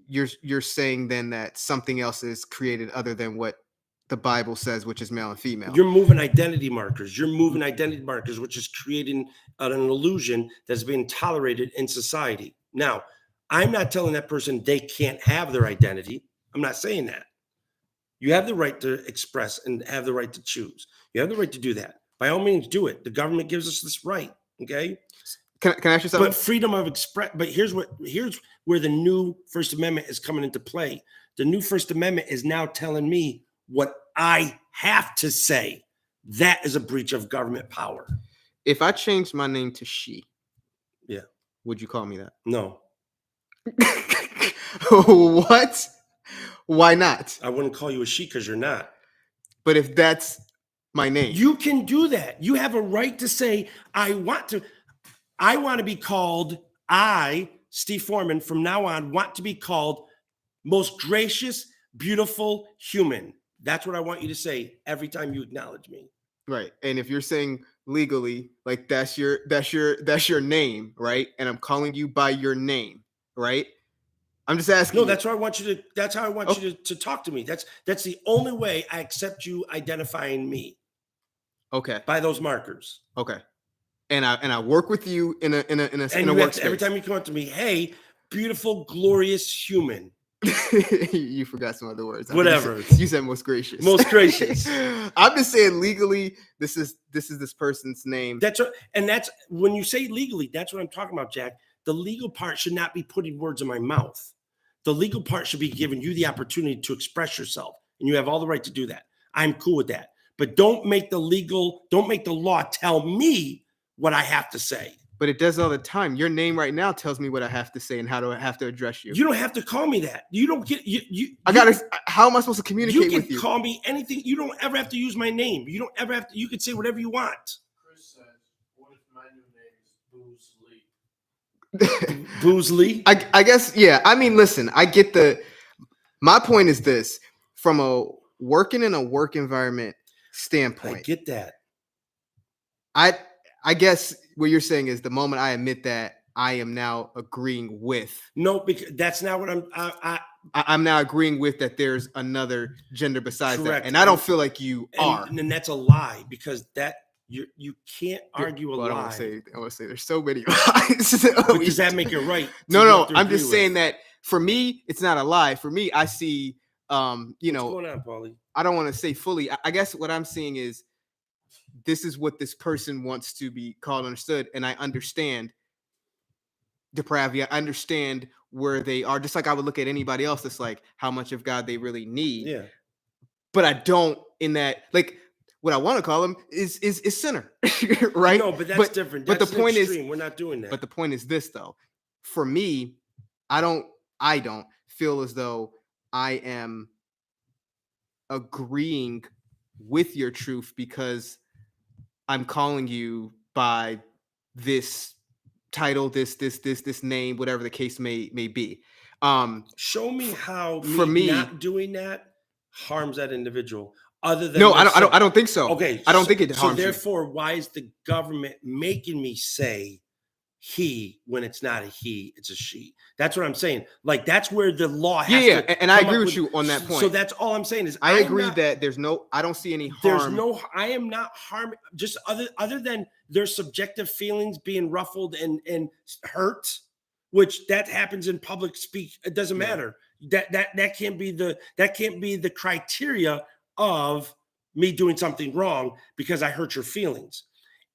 you're saying then that something else is created other than what the Bible says, which is male and female. You're moving identity markers. Which is creating an illusion that's being tolerated in society. Now, I'm not telling that person they can't have their identity. I'm not saying that. You have the right to express and have the right to choose. You have the right to do that. By all means, do it. The government gives us this right. Okay. Can I ask you something? But freedom of express. But here's where the new First Amendment is coming into play. The new First Amendment is now telling me what I have to say. That is a breach of government power. If I changed my name to she, yeah, would you call me that? No. What? Why not? I wouldn't call you a she because you're not. But if that's my name, you can do that. You have a right to say, I want to be called, Steve Foreman, from now on, want to be called most gracious, beautiful human. That's what I want you to say every time you acknowledge me. Right. And if you're saying legally, like that's your name, right? And I'm calling you by your name, right? I'm just asking No, you. that's why I want you to. That's how I want Oh, you to talk to me. That's the only way I accept you identifying me okay. by those markers. Okay. And I work with you in a And you have to, every workspace. time you come up to me, hey, beautiful, glorious human, You forgot some other words. I think whatever, you said most gracious. most gracious. I'm just saying legally, this is this person's name. That's what, and that's when you say legally. That's what I'm talking about, Jack. The legal part should not be putting words in my mouth. The legal part should be giving you the opportunity to express yourself, and you have all the right to do that. I'm cool with that. But don't make the law tell me what I have to say. But it does all the time. Your name right now tells me what I have to say and how do I have to address you. You don't have to call me that. You don't get you. I gotta. How am I supposed to You communicate can with you? call me anything. You don't ever have to use my name. You don't ever have to. You can say whatever you want. Chris says, "What if my new name is Booze Lee?" Booze Lee. I guess. Yeah. I mean, listen. I get the. My point is this: from a working in a work environment standpoint, I get that. I guess what you're saying is the moment I admit that I am now agreeing with. No, because that's not what I'm now agreeing with that there's another gender besides Correct. that, and I don't feel like you are. and that's a lie because that you can't argue a Well, I lie. don't want to say there's so many lies. But does that make it right? No. I'm just saying that for me, it's not a lie. For me, I see, What's going on, Paulie? I don't want to say fully. I guess what I'm seeing is this is what this person wants to be called, understood, and I understand depravity. I understand where they are, just like I would look at anybody else. That's like how much of God they really need. Yeah. But I don't in that like what I want to call them is sinner, right? No, but that's different. But That's the point extreme. is, we're not doing that. but the point is this though. For me, I don't feel as though I am agreeing with your truth because I'm calling you by this title, this name, whatever the case may be. Show me how for me not doing that harms that individual. Other than no, I don't think so. Okay, I don't think it so harms you. therefore, why is the government making me say he when it's not a he, it's a she? That's what I'm saying. Like that's where the law has to and I come agree up with you on that point. So that's all I'm saying is I agree that I don't see any harm. I am not harming just other than their subjective feelings being ruffled and hurt, which that happens in public speech. It doesn't matter. That can't be the criteria of me doing something wrong because I hurt your feelings.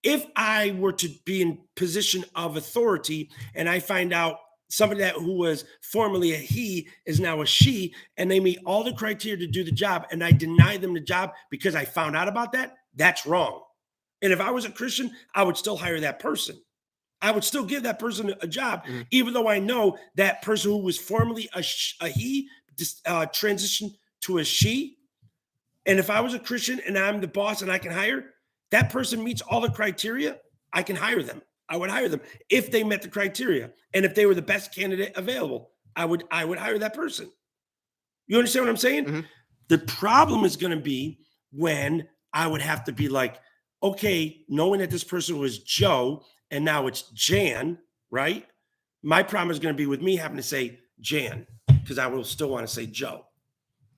If I were to be in position of authority and I find out somebody who was formerly a he is now a she, and they meet all the criteria to do the job, and I deny them the job because I found out about that, that's wrong. And if I was a Christian, I would still hire that person. I would still give that person a job, even though I know that person who was formerly a he transitioned to a she. And if I was a Christian and I'm the boss and I can hire, that person meets all the criteria, I can hire them. I would hire them if they met the criteria. And if they were the best candidate available, I would hire that person. You understand what I'm saying? Mm-hmm. The problem is going to be when I would have to be like, okay, knowing that this person was Joe and now it's Jan, right? My problem is going to be with me having to say Jan because I will still want to say Joe.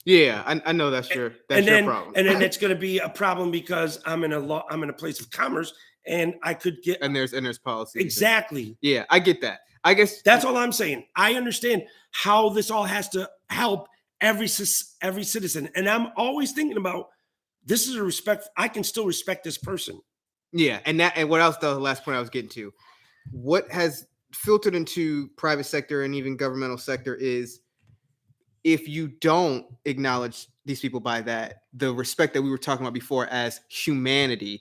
Yeah, I know that's your problem. And then it's going to be a problem because I'm in a place of commerce and I could get and there's policy. Exactly. Yeah, I get that. I guess that's all I'm saying. I understand how this all has to help every citizen, and I'm always thinking about this is a respect. I can still respect this person. Yeah, and what else? The last point I was getting to, what has filtered into private sector and even governmental sector is if you don't acknowledge these people by that, the respect that we were talking about before as humanity,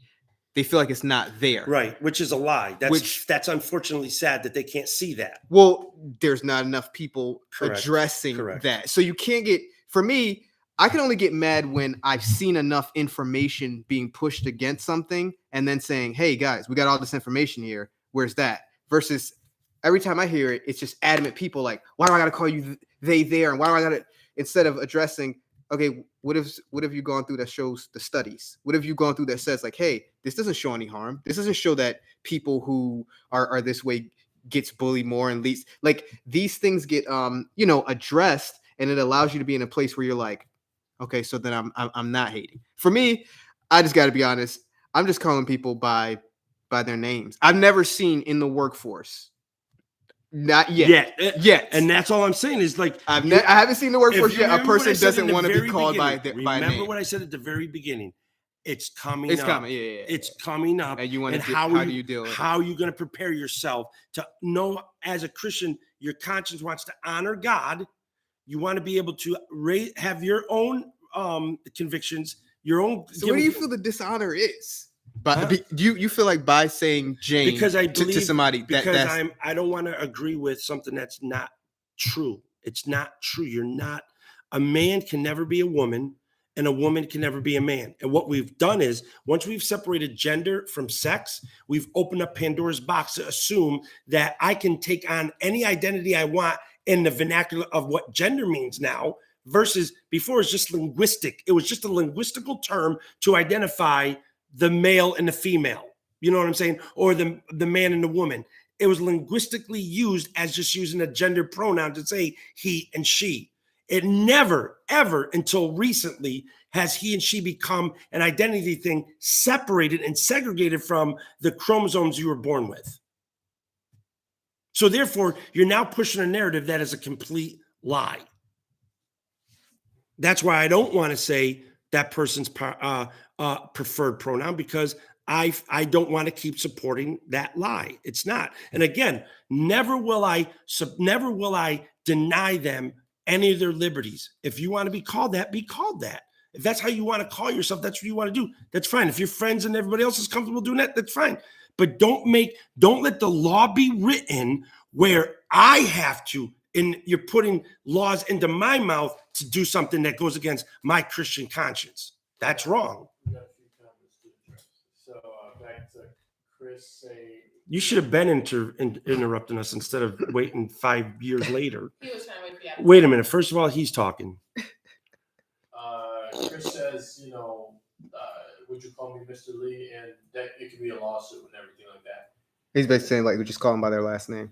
they feel like it's not there. Right, which is a lie. That's unfortunately sad that they can't see that. Well, there's not enough people Correct. addressing that. So you can't get, for me, I can only get mad when I've seen enough information being pushed against something and then saying, hey guys, we got all this information here. Where's that? Versus every time I hear it, it's just adamant people like, why do I got to call you they there? And why do I got to, instead of addressing, okay, what if you gone through that shows the studies? What have you gone through that says like, hey, this doesn't show any harm. This doesn't show that people who are this way gets bullied more and least like these things get addressed, and it allows you to be in a place where you're like, okay, so then I'm not hating. For me, I just got to be honest. I'm just calling people by their names. I've never seen in the workforce. Not yet. Yet. And that's all I'm saying is like I haven't seen the workforce if you yet. A remember what I person said in doesn't the want to be very called by beginning, by remember name. what I said at the very beginning. It's coming It's up. coming. Yeah. It's coming up. And you want to how do you deal with it? How are you going to prepare yourself to know as a Christian, your conscience wants to honor God. You want to be able to have your own convictions, your own. So what do you feel the dishonor is? But you feel like by saying Jane because I believe, to somebody I don't want to agree with something that's not true. It's not true. You're not. A man can never be a woman, and a woman can never be a man. And what we've done is, once we've separated gender from sex, we've opened up Pandora's box to assume that I can take on any identity I want in the vernacular of what gender means now, versus before it's just linguistic. It was just a linguistical term to identify the male and the female. You know what I'm saying? Or the man and the woman. It was linguistically used as just using a gender pronoun to say he and she. It never, ever until recently has he and she become an identity thing separated and segregated from the chromosomes you were born with. So therefore, you're now pushing a narrative that is a complete lie. That's why I don't want to say that person's preferred pronoun, because I don't want to keep supporting that lie. It's not. And again, never will I deny them any of their liberties. If you want to be called that, be called that. If that's how you want to call yourself, that's what you want to do. That's fine. If your friends and everybody else is comfortable doing that, that's fine. But don't let the law be written where I have to, and you're putting laws into my mouth to do something that goes against my Christian conscience. That's wrong. We got a few comments to address. So back to Chris saying. You should have been interrupting us instead of waiting 5 years later. He was trying to wait for you. Wait a minute. First of all, he's talking. Chris says, would you call me Mr. Lee? And that it could be a lawsuit and everything like that. He's basically saying like we just call them by their last name.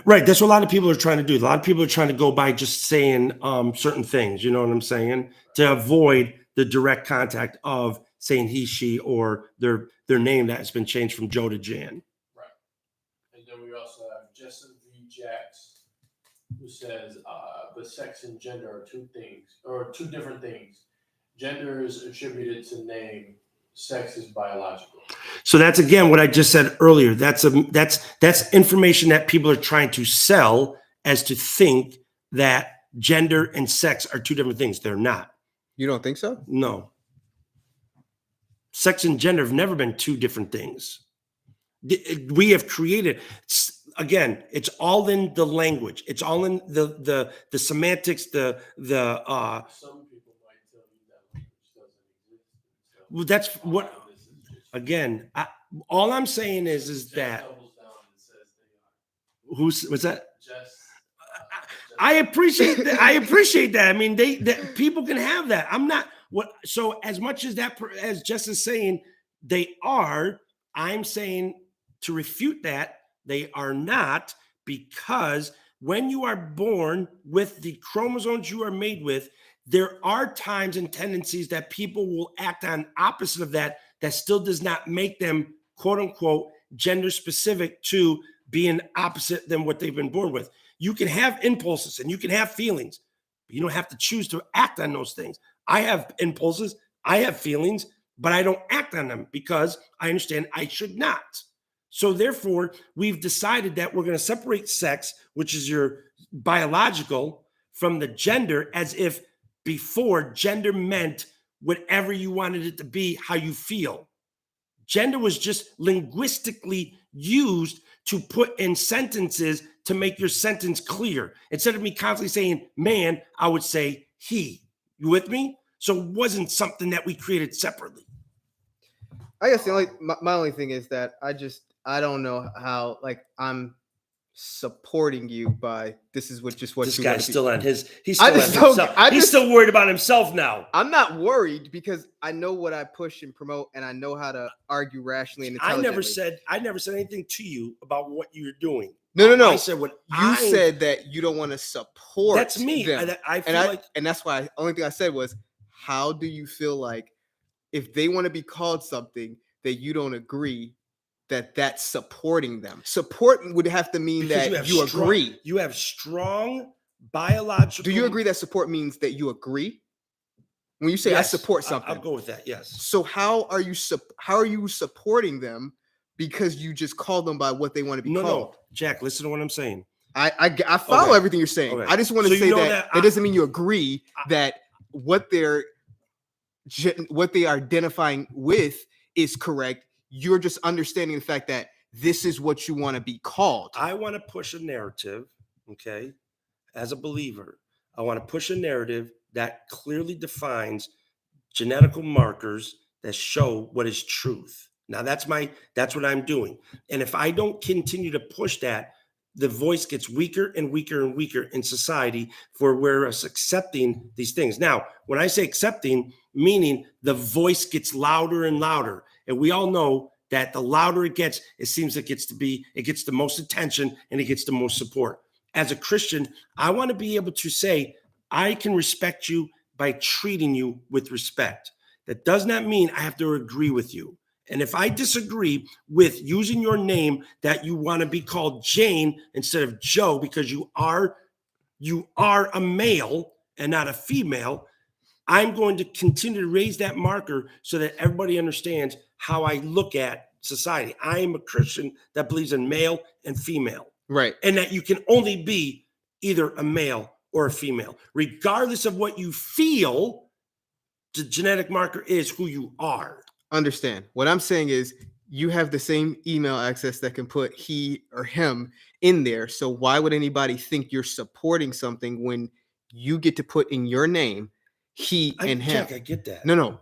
Right. That's what a lot of people are trying to do. A lot of people are trying to go by just saying certain things. You know what I'm saying? To avoid the direct contact of saying he, she, or their name that has been changed from Joe to Jan. Right. And then we also have Justin V. Jax, who says, but sex and gender are two different things. Gender is attributed to name. Sex is biological. So that's again what I just said earlier. That's information that people are trying to sell as to think that gender and sex are two different things. They're not. You don't think so? No. Sex and gender have never been two different things. We have created, again, it's all in the language. It's all in the semantics, Some people might tell you that language doesn't exist. well, that's what, again, all I'm saying is that, doubles down and says they are. what's that? Just I appreciate that. I appreciate that. I mean, people can have that. I'm not so as much as that, as Jess is saying, they are, I'm saying to refute that they are not, because when you are born with the chromosomes you are made with, there are times and tendencies that people will act on opposite of that still does not make them quote unquote gender specific to being opposite than what they've been born with. You can have impulses and you can have feelings, but you don't have to choose to act on those things. I have impulses, I have feelings, but I don't act on them because I understand I should not. So therefore, we've decided that we're going to separate sex, which is your biological, from the gender, as if before gender meant whatever you wanted it to be, how you feel. Gender was just linguistically used to put in sentences to make your sentence clear. Instead of me constantly saying man, I would say he. You with me? So it wasn't something that we created separately. I guess my only thing is that I don't know how, like, I'm supporting you by this is what This you guy's want to be. still on his. He's I still just on don't- himself. I He's just- still worried about himself now. I'm not worried because I know what I push and promote, and I know how to argue rationally and I intelligently. never said anything to you about what you're doing. No. I said what You said that you don't want to support. that's me. them. I feel And that's why only thing I said was, how do you feel like if they want to be called something that you don't agree, that's supporting them? Support would have to mean because that you agree. You have strong biological. Do you agree that support means that you agree? When you say Yes, I support I- something, I'll go with that. Yes. so how are you supporting them because you just call them by what they want to be No, called? Jack. Listen to what I'm saying. I follow Okay. everything you're saying. Okay. I just want So to you say know that that doesn't mean you agree that what they're what they are identifying with is correct. You're just understanding the fact that this is what you want to be called. I want to push a narrative. Okay, as a believer, I want to push a narrative that clearly defines genetical markers that show what is truth. Now that's what I'm doing. And if I don't continue to push that, the voice gets weaker and weaker and weaker in society for we're accepting these things. Now, when I say accepting, meaning the voice gets louder and louder. And we all know that the louder it gets, it seems it gets the most attention and it gets the most support. As a Christian, I want to be able to say, I can respect you by treating you with respect. That does not mean I have to agree with you. And if I disagree with using your name that you want to be called Jane instead of Joe because you are a male and not a female, I'm going to continue to raise that marker so that everybody understands how I look at society. I am a Christian that believes in male and female, Right. and that you can only be either a male or a female. Regardless of what you feel, the genetic marker is who you are. Understand. What I'm saying is you have the same email access that can put he or him in there. So why would anybody think you're supporting something when you get to put in your name he and him? Jack, I get that. No.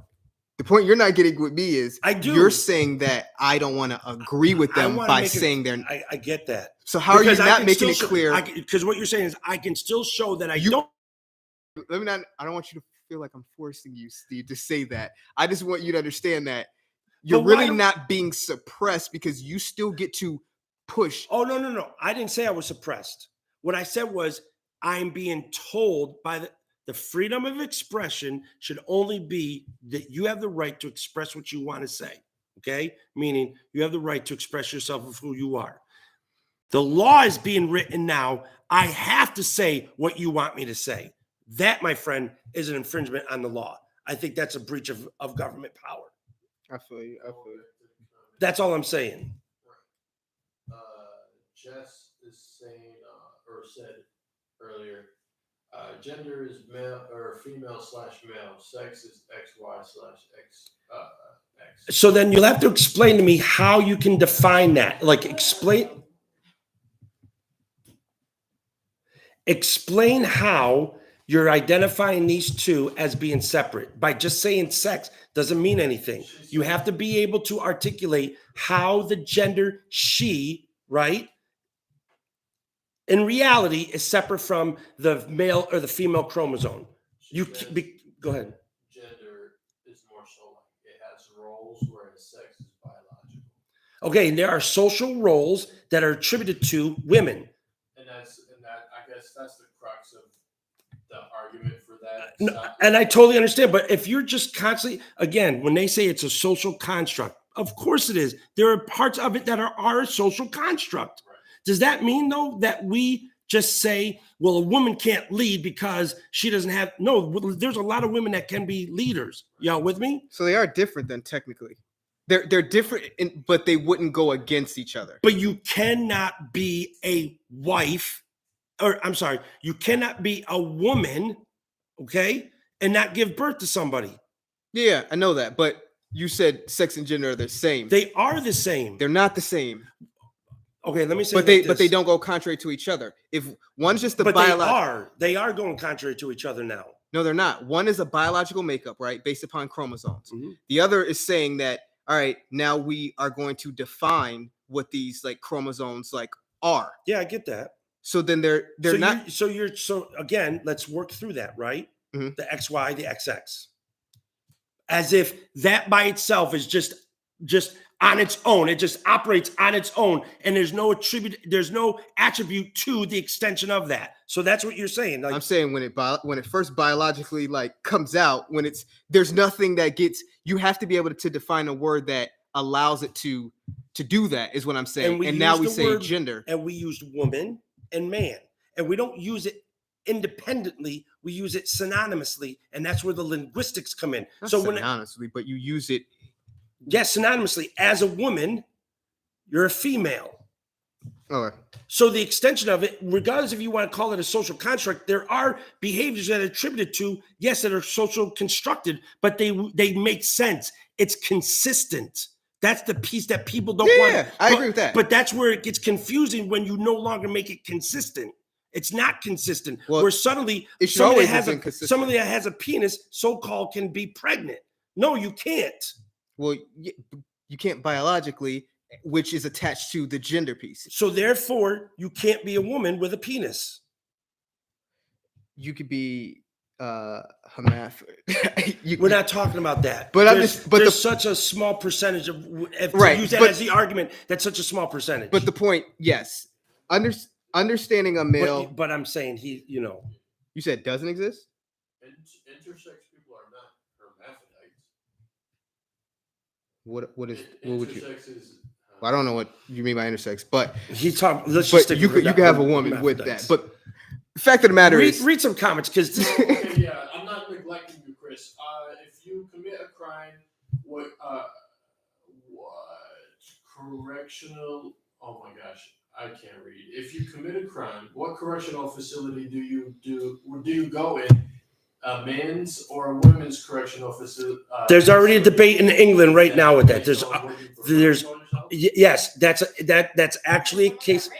The point you're not getting with me is I do. You're saying that I don't want to agree with I them wanna by make it- saying they're. I get that. So how Because are I you not can making it still clear? Because what you're saying is I can still show that I You- don't. Let me not. I don't want you to feel like I'm forcing you, Steve, to say that. I just want you to understand that you're But why really don't- not being suppressed because you still get to push. Oh, no. I didn't say I was suppressed. What I said was I'm being told by the freedom of expression should only be that you have the right to express what you want to say. Okay? Meaning you have the right to express yourself of who you are. The law is being written now. I have to say what you want me to say. That, my friend, is an infringement on the law. I think that's a breach of government power. I feel you. That's all I'm saying. Jess is saying, or said earlier, gender is male or female / male. Sex is XY / X. X. So then you'll have to explain to me how you can define that. Like explain how you're identifying these two as being separate. By just saying sex doesn't mean anything. You have to be able to articulate how the gender she, right, in reality is separate from the male or the female chromosome. Go ahead. Gender is more so like it has roles, whereas sex is biological. Okay, and there are social roles that are attributed to women. And I guess that's the crux of the argument for that. No, and I totally understand, but if you're just constantly, again, when they say it's a social construct, of course it is. There are parts of it that are a social construct. Right. Does that mean, though, that we just say, well, a woman can't lead because she doesn't have, no, there's a lot of women that can be leaders. Y'all with me? So they are different then technically. They're different, but they wouldn't go against each other. But you cannot be a wife, or I'm sorry, you cannot be a woman, okay, and not give birth to somebody. Yeah, I know that, but you said sex and gender are the same. They are the same. They're not the same. Okay, let me say. But they don't go contrary to each other. If one's just the biological, they are going contrary to each other now. No, they're not. One is a biological makeup, right, based upon chromosomes. Mm-hmm. The other is saying that, all right, now we are going to define what these like chromosomes like are. Yeah, I get that. So then they're so not. So again, let's work through that, right? Mhm. The XY, the XX, as if that by itself is just on its own. It just operates on its own, and there's no attribute to the extension of that. So that's what you're saying. Like, I'm saying when it first biologically like comes out, when there's nothing that gets, you have to be able to define a word that allows it to do that, is what I'm saying. And now we say gender, and we used woman and man, and we don't use it independently. We use it synonymously, and that's where the linguistics come in. not So synonymously, but you use it. yes, synonymously, as a woman, you're a female. Oh, So the extension of it, regardless if you want to call it a social construct, there are behaviors that are attributed to, yes, that are social constructed, but they make sense. It's consistent. That's the piece that people don't want. Yeah, I agree with that. But that's where it gets confusing when you no longer make it consistent. It's not consistent. Well, where suddenly it should always have been somebody consistent. that has a penis, so-called, can be pregnant. No, you can't. Well, you can't biologically, which is attached to the gender piece. So therefore, you can't be a woman with a penis. You could be hermaphrodite. We're not talking about that. But there's such a small percentage of right, to use that as the argument. That's such a small percentage. But the point, yes, understanding a male. But I'm saying you said doesn't exist. Intersex people are not hermaphrodites. What would you? Intersex is. Well, I don't know what you mean by intersex, but he's talking. Let's but just stick you with could have a woman with that. But the fact of the matter is, read some comments because. Okay, yeah, I'm not neglecting you, Chris. If you commit a crime, what correctional? Oh my gosh, I can't read. If you commit a crime, what correctional facility do you go in? A men's or a women's correctional facility? There's already a debate in England right now with that. There's yes, that's actually a case.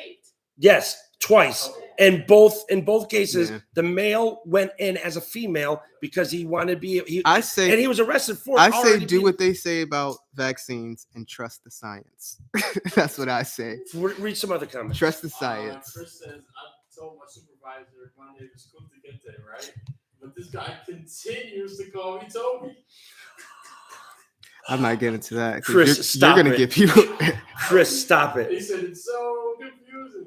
Yes, twice. And in both cases, the male went in as a female because he wanted to be. And he was arrested for. I say do what they say about vaccines and trust the science. That's what I say. Read some other comments. Trust the science. Chris says, I told my supervisor my name is Kunta Kinte, right? But this guy continues to call me Toby. I'm not getting into that. Chris, you're gonna get people. Chris, stop it. He said it's so confusing.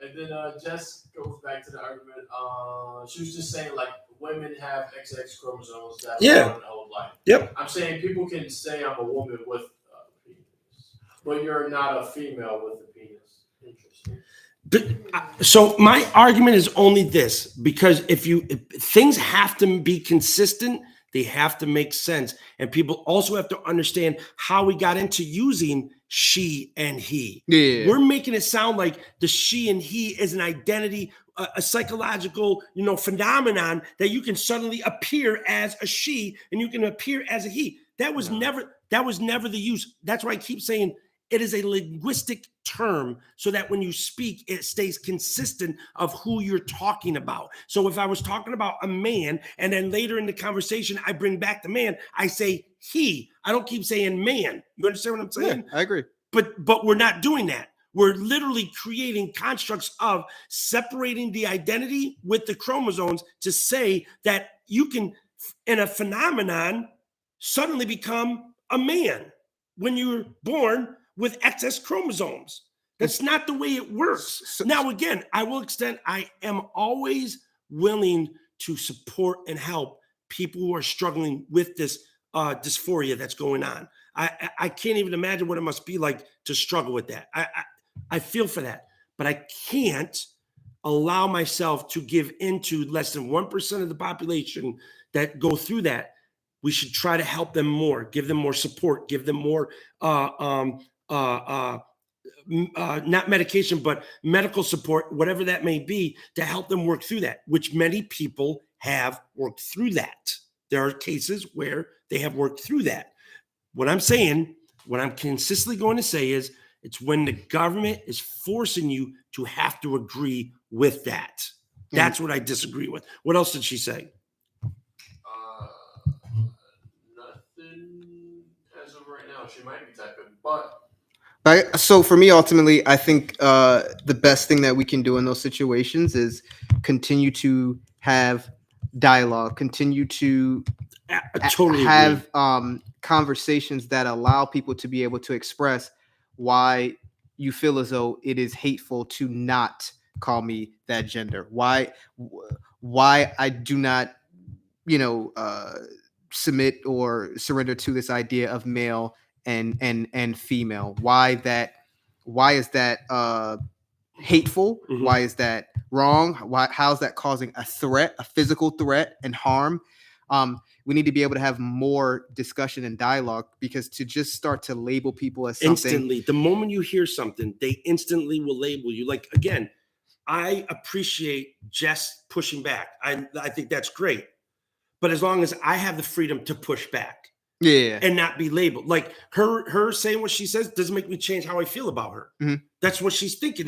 And then Jess goes back to the argument. She was just saying like women have XX chromosomes that their whole life. Yep. I'm saying people can say I'm a woman with a penis, but you're not a female with a penis. Interesting. So my argument is only this, because if things have to be consistent, they have to make sense. And people also have to understand how we got into using she and he. Yeah. We're making it sound like the she and he is an identity, a psychological, phenomenon that you can suddenly appear as a she and you can appear as a he. That was never the use. That's why I keep saying it is a linguistic term so that when you speak, it stays consistent of who you're talking about. So if I was talking about a man and then later in the conversation, I bring back the man, I say he. I don't keep saying man. You understand what I'm saying? Yeah, I agree. But we're not doing that. We're literally creating constructs of separating the identity with the chromosomes to say that you can, in a phenomenon, suddenly become a man when you're born with excess chromosomes. That's not the way it works. Now, again, I will extend, I am always willing to support and help people who are struggling with this dysphoria that's going on. I can't even imagine what it must be like to struggle with that. I feel for that, but I can't allow myself to give into less than 1% of the population that go through that. We should try to help them more, give them more support, give them more not medication, but medical support, whatever that may be, to help them work through that, which many people have worked through that. There are cases where they have worked through that. What I'm consistently going to say is it's when the government is forcing you to have to agree with that. That's what I disagree with. What else did she say? Nothing as of right now. She might be typing, but So for me, ultimately, I think the best thing that we can do in those situations is continue to have dialogue, continue to I totally agree. have conversations that allow people to be able to express why you feel as though it is hateful to not call me that gender. Why I do not, submit or surrender to this idea of male and female. Why is that hateful? Mhm. Why is that wrong? How's that causing a threat, a physical threat and harm? We need to be able to have more discussion and dialogue, because to just start to label people as something Instantly, the moment you hear something, they instantly will label you. Like, again, I appreciate Jess pushing back. I think that's great. But as long as I have the freedom to push back yeah. and not be labeled, like her saying what she says doesn't make me change how I feel about her. Mhm. That's what she's thinking.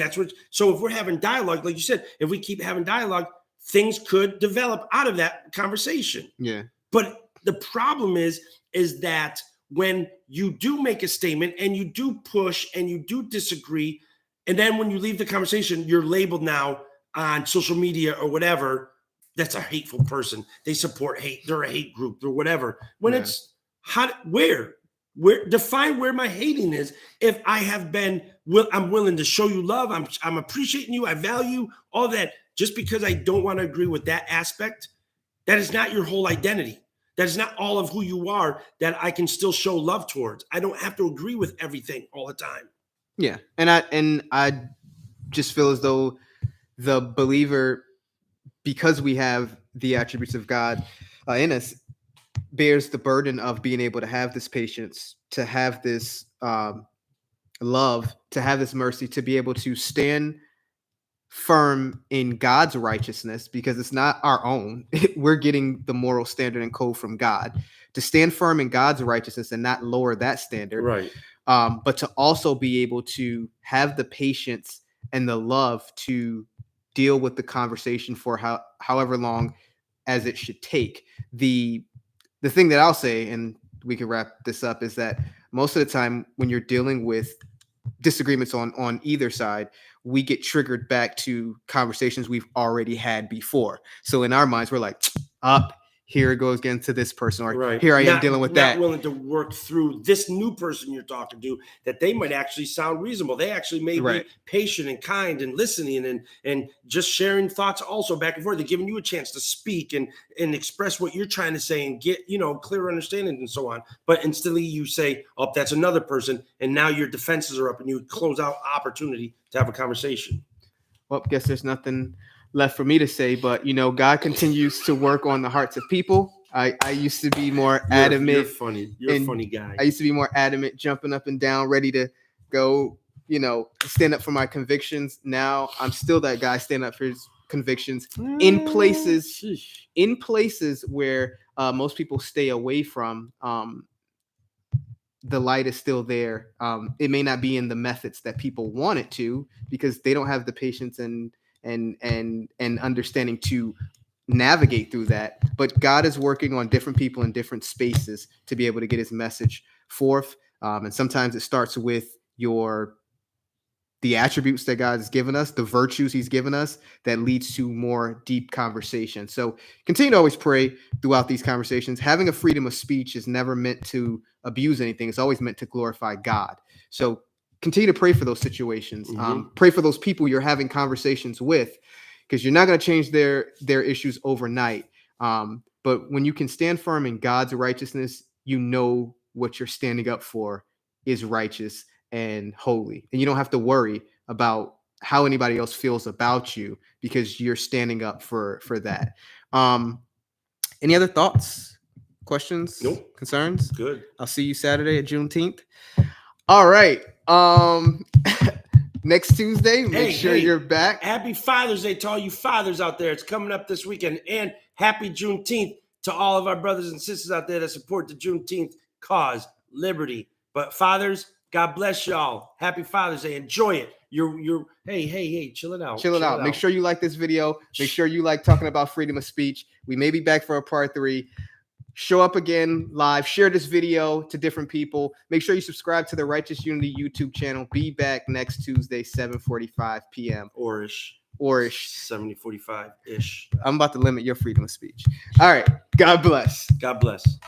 So if we're having dialogue, like you said, if we keep having dialogue, things could develop out of that conversation. Yeah. But the problem is that when you do make a statement and you do push and you do disagree, and then when you leave the conversation, you're labeled now on social media or whatever, that's a hateful person. They support hate. They're a hate group or whatever. When Yeah. it's where define where my hating is. If I have been, I'm willing to show you love. I'm appreciating you. I value all that. Just because I don't want to agree with that aspect, that is not your whole identity. That is not all of who you are that I can still show love towards. I don't have to agree with everything all the time. Yeah. And I just feel as though the believer, because we have the attributes of God in us, bears the burden of being able to have this patience, to have this love, to have this mercy, to be able to stand firm in God's righteousness, because it's not our own. We're getting the moral standard and code from God, to stand firm in God's righteousness and not lower that standard. Right. But to also be able to have the patience and the love to deal with the conversation for however long as it should take. The thing that I'll say, and we can wrap this up, is that most of the time when you're dealing with disagreements on either side, we get triggered back to conversations we've already had before. So in our minds, we're like, up, here it goes again to this person, or Right. here I am Not- dealing with not that. willing to work through this new person you're talking to, that they might actually sound reasonable. They actually may Right. be patient and kind and listening and just sharing thoughts also back and forth. They're giving you a chance to speak and express what you're trying to say and get, clear understanding and so on. But instantly you say, oh, that's another person. And now your defenses are up and you close out opportunity to have a conversation. Well, guess there's nothing left for me to say, but God continues to work on the hearts of people. I used to be more adamant. You're funny. You're a and funny guy. I used to be more adamant, jumping up and down, ready to go, stand up for my convictions. Now I'm still that guy standing up for his convictions in places where most people stay away from. The light is still there. It may not be in the methods that people want it to, because they don't have the patience and understanding to navigate through that. But God is working on different people in different spaces to be able to get his message forth. And sometimes it starts with the attributes that God has given us, the virtues he's given us, that leads to more deep conversation. So continue to always pray throughout these conversations. Having a freedom of speech is never meant to abuse anything. It's always meant to glorify God. So continue to pray for those situations. Mhm. Pray for those people you're having conversations with, because you're not going to change their issues overnight. But when you can stand firm in God's righteousness, what you're standing up for is righteous and holy, and you don't have to worry about how anybody else feels about you, because you're standing up for that. Any other thoughts, questions, Nope. concerns? Good. I'll see you Saturday at Juneteenth. All right. Next Tuesday, make sure you're back. Happy Father's Day to all you fathers out there. It's coming up this weekend. And happy Juneteenth to all of our brothers and sisters out there that support the Juneteenth cause, liberty. But fathers, God bless y'all. Happy Father's Day. Enjoy it. Hey, chill it out. Chill it out. Make sure you like this video. Make sure you like talking about freedom of speech. We may be back for a part 3. show up again live. Share this video to different people. Make sure you subscribe to the Righteous Unity YouTube channel. Be back next Tuesday, 7:45 p.m. Orish. 70:45 ish. I'm about to limit your freedom of speech. All right. God bless. God bless.